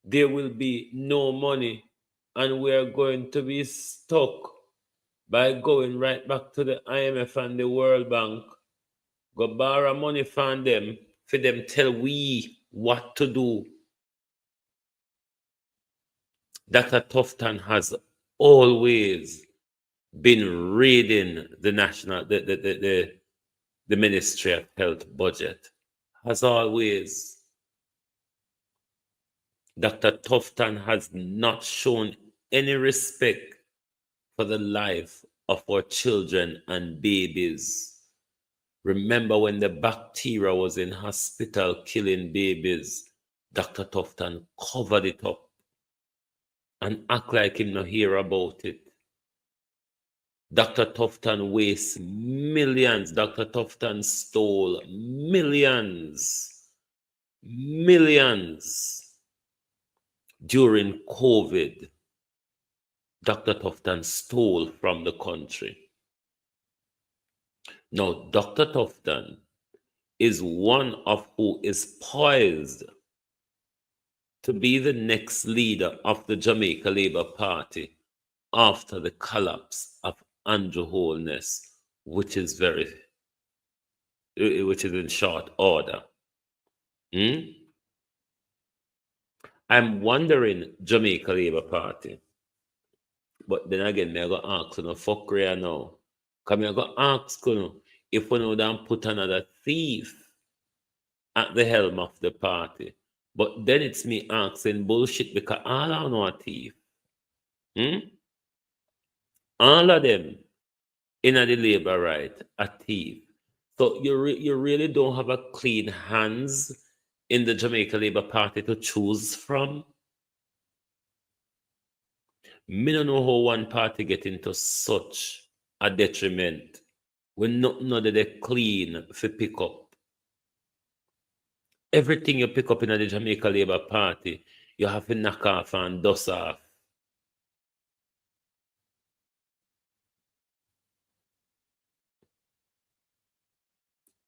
There will be no money, and we are going to be stuck by going right back to the IMF and the World Bank, go borrow money from them, for them tell we what to do. Dr. Tufton has always been reading the Ministry of Health budget. Has always. Dr. Tufton has not shown any respect for the life of our children and babies. Remember when the bacteria was in hospital killing babies, Dr. Tufton covered it up and act like him not hear about it. Dr. Tufton wastes millions. Dr. Tufton stole millions during COVID. Dr. Tufton stole from the country. Now, Dr. Tufton is one of who is poised to be the next leader of the Jamaica Labour Party after the collapse of Andrew Holness, which is in short order. I'm wondering, Jamaica Labour Party, but then again, I go ask you, fuck real now. Come I go ask you, if we know don't put another thief at the helm of the party. But then it's me asking bullshit because all I know a thief. All of them in the labor right are thief. So you really don't have a clean hands in the Jamaica Labour Party to choose from. Me don't know how one party get into such a detriment when nothing that they clean for pick up. Everything you pick up in the Jamaica Labour Party, you have to knock off and dust off.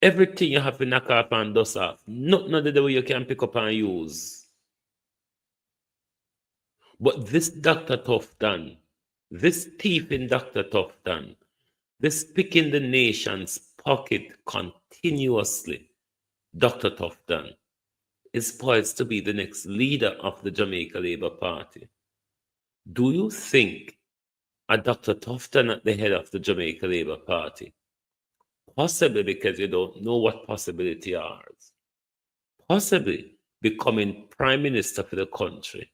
Everything you have to knock off and dust off. Nothing of the way you can pick up and use. But this Dr. Tufton, this thief in Dr. Tufton, this picking the nation's pocket continuously, Dr. Tufton is poised to be the next leader of the Jamaica Labour Party. Do you think a Dr. Tufton at the head of the Jamaica Labour Party, possibly because you don't know what possibility are, possibly becoming Prime Minister for the country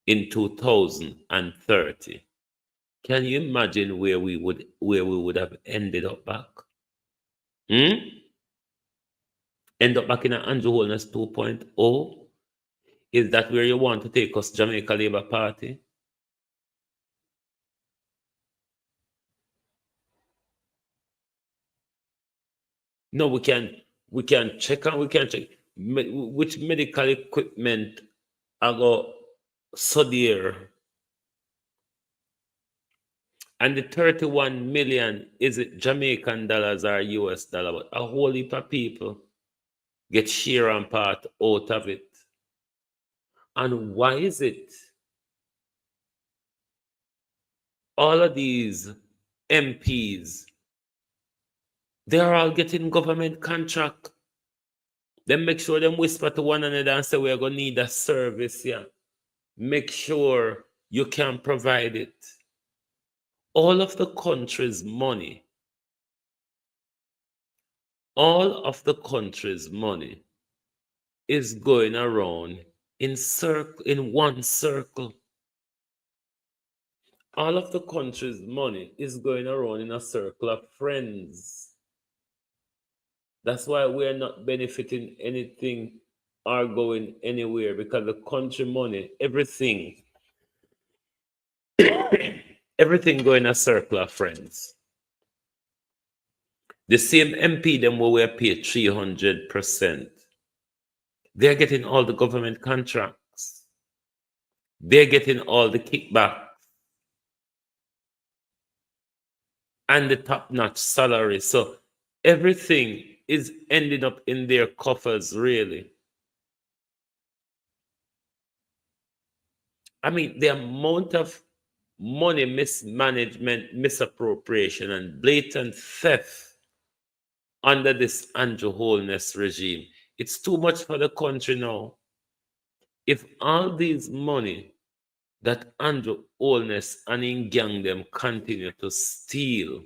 in 2030, can you imagine where we would have ended up back? End up back in an Andrew Holness 2.0? Is that where you want to take us, Jamaica Labour Party? No, we can check and we can check which medical equipment I got so dear. And the 31 million, is it Jamaican dollars or US dollar? But a whole heap of people get share and part out of it. And why is it all of these MPs, they're all getting government contract? Then make sure them whisper to one another and say, we're going to need a service here. Make sure you can provide it. All of the country's money, is going around in one circle. All of the country's money is going around in a circle of friends. That's why we're not benefiting anything or going anywhere, because the country money, everything go in a circle of friends. The same MP them where we pay 300%. They're getting all the government contracts. They're getting all the kickbacks. and the top-notch salary. So everything is ending up in their coffers, really. I mean, the amount of money mismanagement, misappropriation, and blatant theft under this Andrew Holness regime, it's too much for the country now. If all these money that Andrew Holness and in gang them continue to steal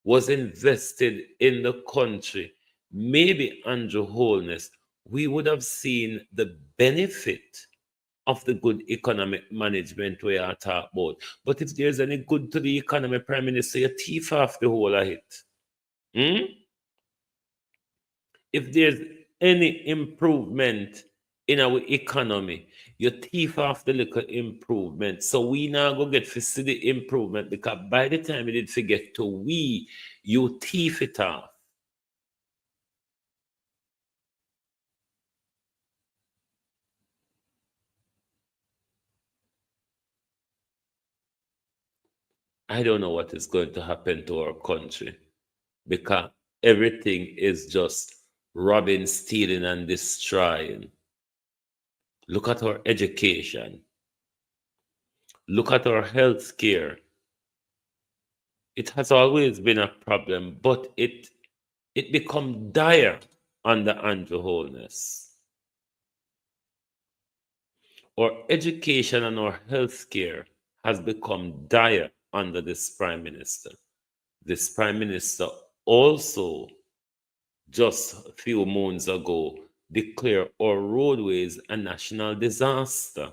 was invested in the country, maybe Andrew Holness, we would have seen the benefit of the good economic management we are talking about. But if there's any good to the economy, Prime Minister, you thief off the whole of it. If there's any improvement in our economy, you thief off the little improvement. So we now go get to see the improvement, because by the time you did forget to we, you thief it off. I don't know what is going to happen to our country, because everything is just robbing, stealing, and destroying. Look at our education. Look at our health care. It has always been a problem, but it become dire under Andrew Holness. Our education and our health care has become dire under this Prime Minister. This Prime Minister also, just a few months ago, declared our roadways a national disaster.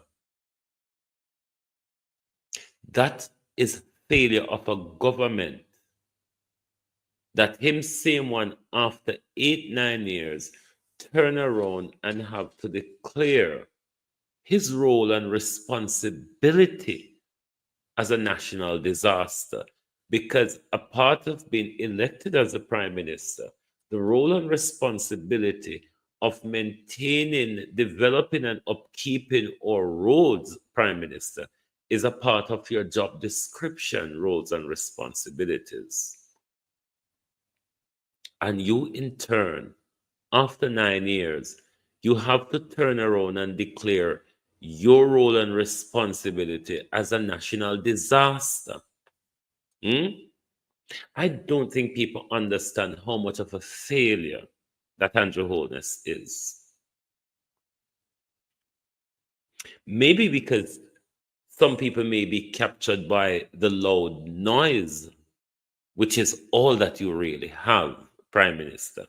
That is failure of a government that him same one after 8-9 years turn around and have to declare his role and responsibility as a national disaster. Because a part of being elected as a Prime Minister, the role and responsibility of maintaining, developing, and upkeeping our roads, Prime Minister, is a part of your job description, roles and responsibilities. And you, in turn, after 9 years, you have to turn around and declare your role and responsibility as a national disaster. I don't think people understand how much of a failure that Andrew Holness is. Maybe because some people may be captured by the loud noise, which is all that you really have, Prime Minister.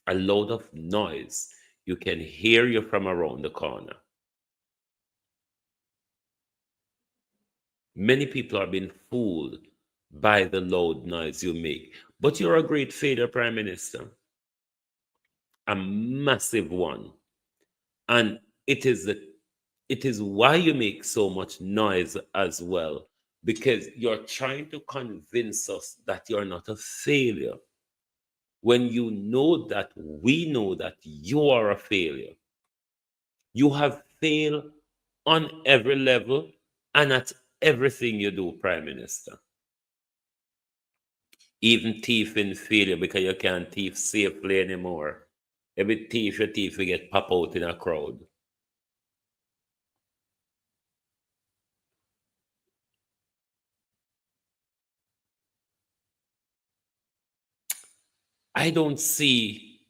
A load of noise. You can hear you from around the corner. Many people are being fooled by the loud noise you make. But you're a great failure, Prime Minister. A massive one. And it is why you make so much noise as well, because you're trying to convince us that you're not a failure, when you know that we know that you are a failure. You have failed on every level and at everything you do, Prime Minister. Even thieving failure, because you can't thief safely anymore. Every thief you get pop out in a crowd. I don't see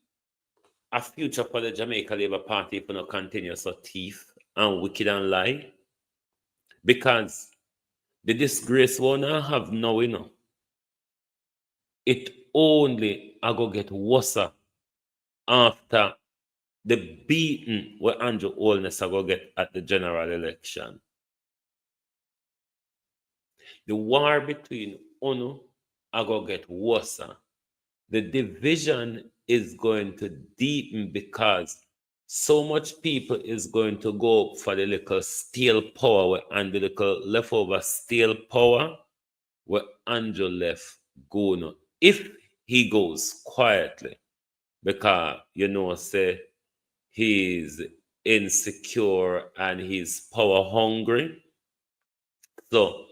a future for the Jamaica Labour Party if we not continue so thief and wicked and lie. Because the disgrace won't have no, it only go get worse after the beating where Andrew Holness go get at the general election. The war between UNU go get worse. The division is going to deepen because so much people is going to go for the little steel power and the little leftover steel power where Andrew left going. If he goes quietly, because say he's insecure and he's power hungry. So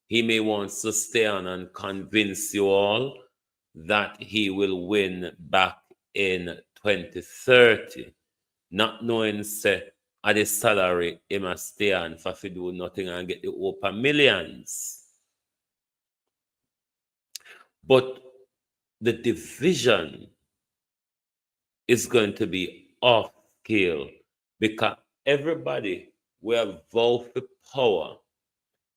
He may want to stay on and convince you all that he will win back in 2030, not knowing say at the salary he must stay on for to do nothing and get the open millions. But the division is going to be off scale because everybody who have vowed for power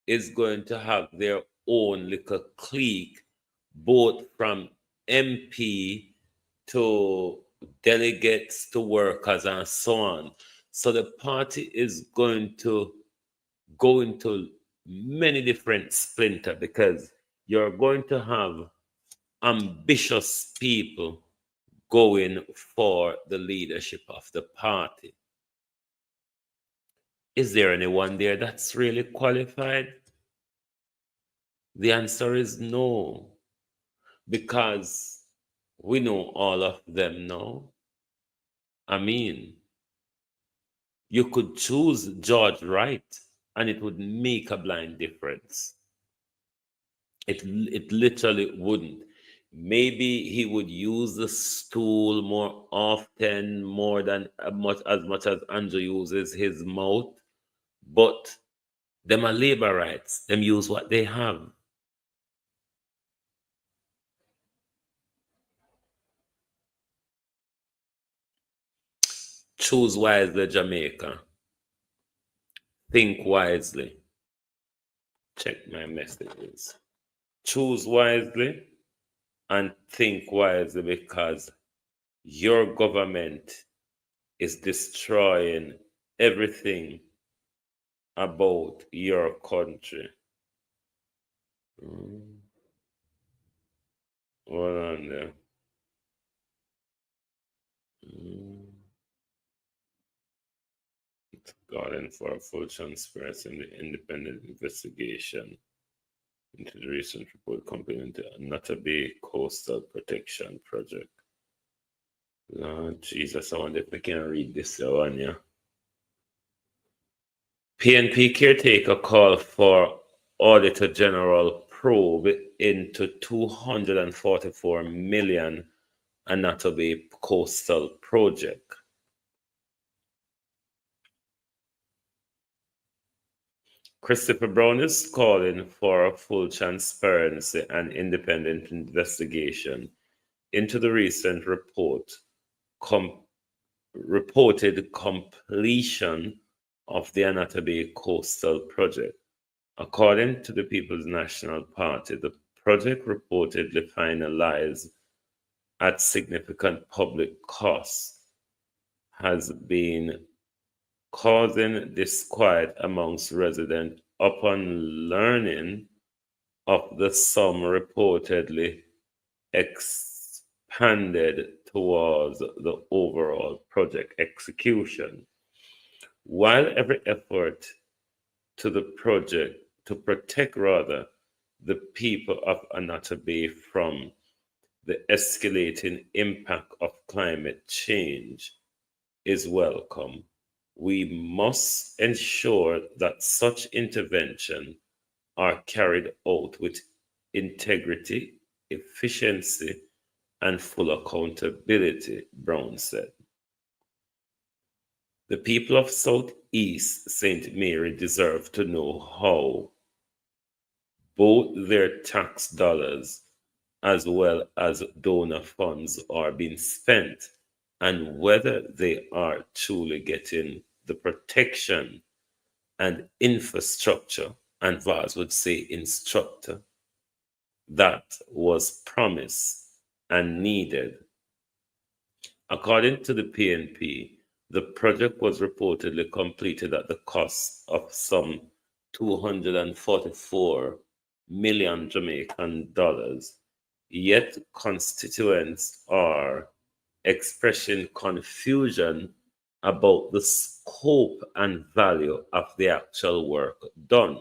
is going to have their own little clique, both from MP to delegates to workers and so on. So the party is going to go into many different splinters because you're going to have ambitious people going for the leadership of the party. Is there anyone there that's really qualified? The answer is no, because we know all of them now. I mean, you could choose George Wright and it would make a blind difference. It literally wouldn't. Maybe he would use the stool more often, more than as much as Andrew uses his mouth. But them are labor rights. Them use what they have. Choose wisely, Jamaica. Think wisely. Check my messages. Choose wisely and think wisely because your government is destroying everything about your country. Hold on there. Calling for a full transparency in the independent investigation into the recent report comparing the Anata Bay Coastal Protection Project. Lord Jesus, I wonder if I can read this one, yeah. PNP caretaker call for Auditor General probe into 244 million Anata Bay Coastal Project. Christopher Brown is calling for a full transparency and independent investigation into the recent reported completion of the Anata Bay Coastal Project. According to the People's National Party, the project reportedly finalized at significant public costs has been causing disquiet amongst residents upon learning of the sum reportedly expanded towards the overall project execution. While every effort to protect the people of Anata Bay from the escalating impact of climate change is welcome, we must ensure that such interventions are carried out with integrity, efficiency, and full accountability, Brown said. The people of Southeast St. Mary deserve to know how both their tax dollars as well as donor funds are being spent and whether they are truly getting the protection and infrastructure, and Vaz would say instructor, that was promised and needed. According to the PNP, the project was reportedly completed at the cost of some 244 million Jamaican dollars, yet constituents are expressing confusion about the scope and value of the actual work done.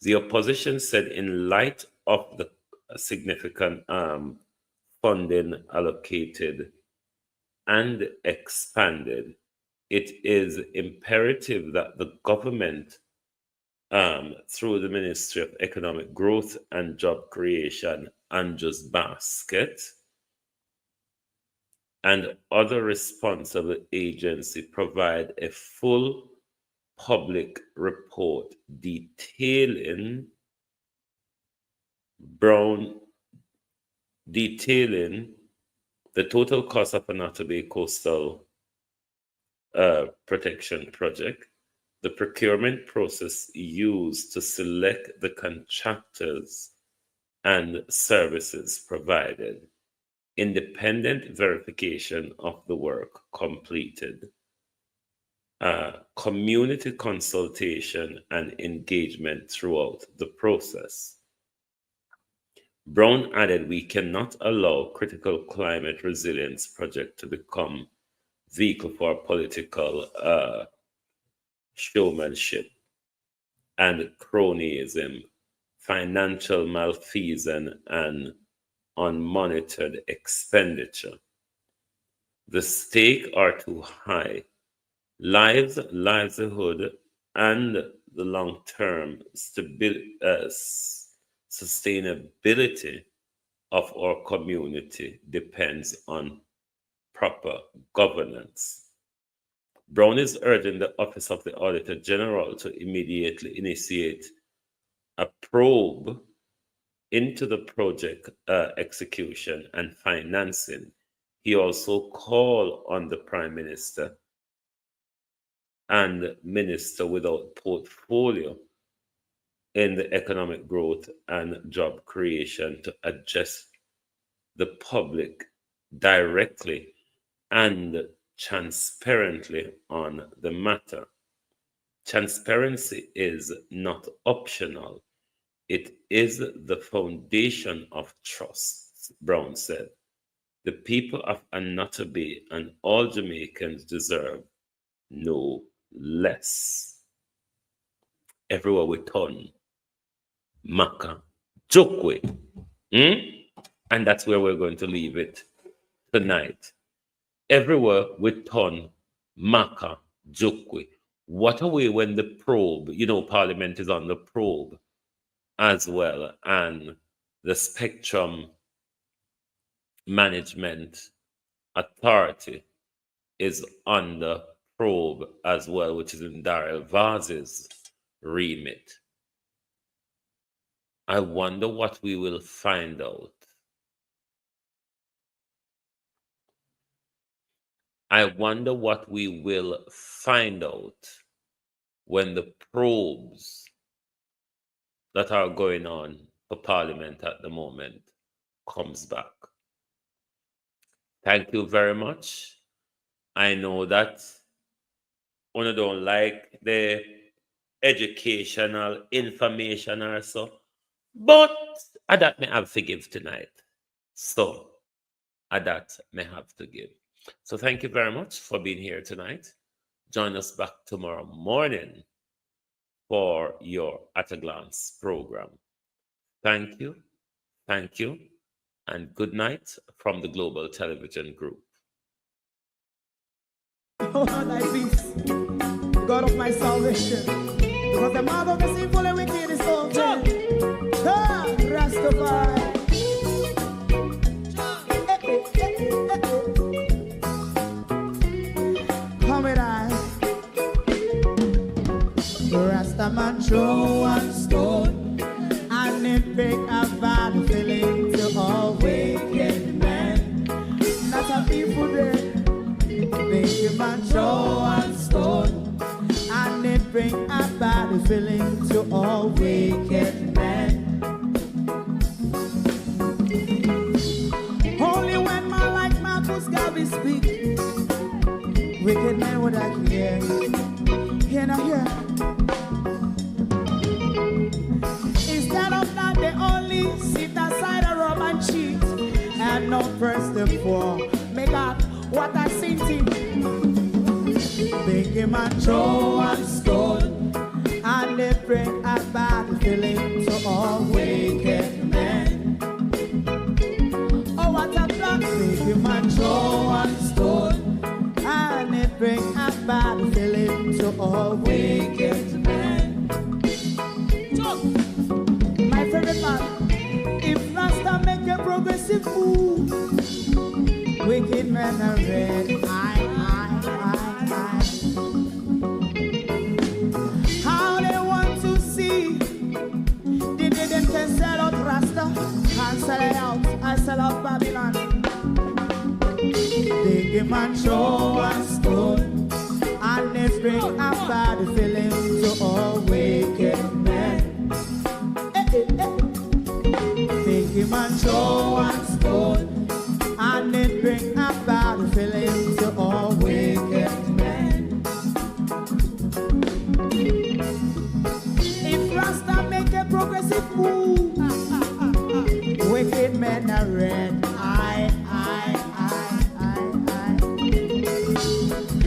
The opposition said in light of the significant funding allocated and expanded, it is imperative that the government through the Ministry of Economic Growth and Job Creation, Andrews Basket, and other responsible agencies provide a full public report detailing the total cost of Anata Bay Coastal Protection Project, the procurement process used to select the contractors and services provided, independent verification of the work completed, community consultation and engagement throughout the process. Brown added, we cannot allow critical climate resilience project to become vehicle for political showmanship and cronyism, financial malfeasance, and unmonitored expenditure. The stakes are too high. Lives, livelihood, and the long-term sustainability of our community depends on proper governance. Brown is urging the Office of the Auditor General to immediately initiate a probe into the project execution and financing. He also called on the Prime Minister and Minister without portfolio in the economic growth and job creation to address the public directly and transparently on the matter. Transparency is not optional. It is the foundation of trust, Brown said. The people of Anata Bay and all Jamaicans deserve no less. Everywhere we turn, Maka, Jokwe. And that's where we're going to leave it tonight. Everywhere we turn, Maka, Jokwe. What a way when the probe, Parliament is on the probe as well, and the Spectrum Management Authority is under probe as well, which is in Daryl Vaz's remit. I wonder what we will find out. I wonder what we will find out when the probes that are going on for Parliament at the moment comes back. Thank you very much. I know that one don't like the educational information or so, but I that may have to give tonight. So I that may have to give. So thank you very much for being here tonight. Join us back tomorrow morning for your At a Glance program. Thank you, and good night from the Global Television Group. Oh, thy peace, God of my salvation, because the mouth of the sinful and wicked is open. Rastafari. Come with I. Rastaman throw one stone, and it break a bad feeling to all wicked men. Not a people there. Make a man throw one stone, and it bring a bad feeling to all wicked men. Only when man like Marcus Garvey speak, wicked men would I hear. Hear now hear. Instead of that, they only sit aside and rub and cheat, and not press the poor. Make up what I seen to. Make him a throw one stone, and they bring a bad feeling to all wicked men. Oh, what a plan! Make him a throw one stone, and they bring a bad feeling to all wicked men. progressive move. Wicked men are red. How they want to see. They didn't can sell out Rasta. Can't sell it out. I sell out Babylon. They give man show and stone. And they bring a bad feeling to all wicked men. They give man show and stone. And they bring a bad feeling to all wicked men. If Rasta make a progressive move, wicked men are red.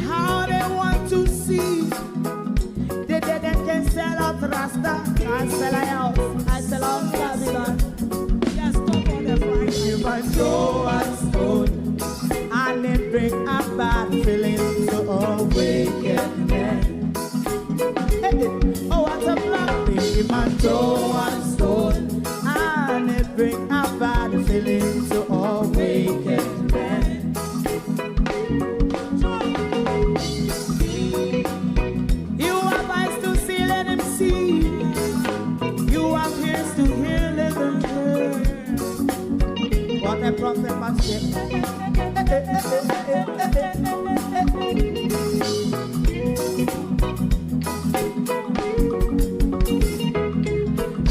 How they want to see. They didn't can sell out Rasta. I sell out. I sell out Babylon. Yes, come on the Friday. Give a show and stone. And they bring a bad feeling to all wicked men. Oh, what a black thing. Give a show and stone. And they bring a bad feeling to all wicked men. You have eyes to see, let him see. You have ears to hear, let them hear. What a prophet must say.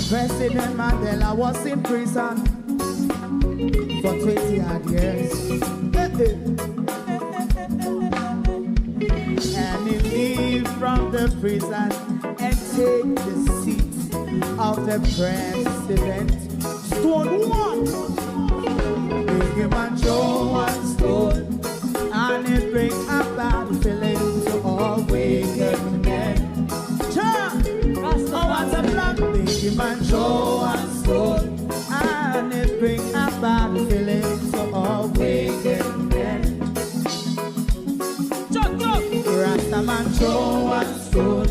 President Mandela was in prison for 20 odd years. And he leave from the prison and take the seat of the president. Stone one. Big him and show one stone. And it bring a bad feeling to all wicked men. Oh, what's a black big him and show one stone. And it bring a bad feeling to all wicked men. Rastaman show one stone.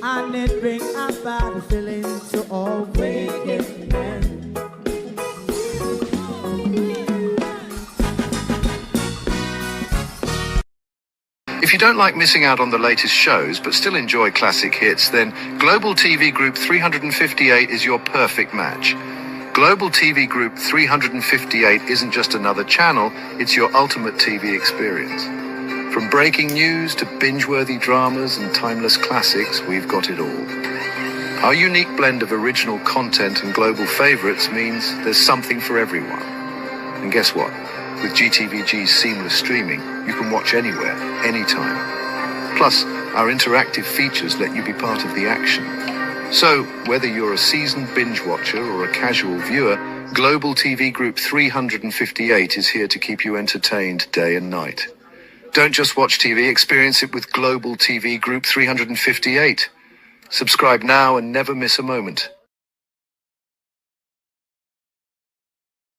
And it bring a bad feeling to all wicked men. If you don't like missing out on the latest shows but still enjoy classic hits, then Global TV Group 358 is your perfect match. Global TV Group 358 isn't just another channel, it's your ultimate TV experience. From breaking news to binge-worthy dramas and timeless classics, we've got it all. Our unique blend of original content and global favorites means there's something for everyone. And guess what? With GTVG's seamless streaming, you can watch anywhere, anytime. Plus, our interactive features let you be part of the action. So, whether you're a seasoned binge watcher or a casual viewer, Global TV Group 358 is here to keep you entertained day and night. Don't just watch TV, experience it with Global TV Group 358. Subscribe now and never miss a moment.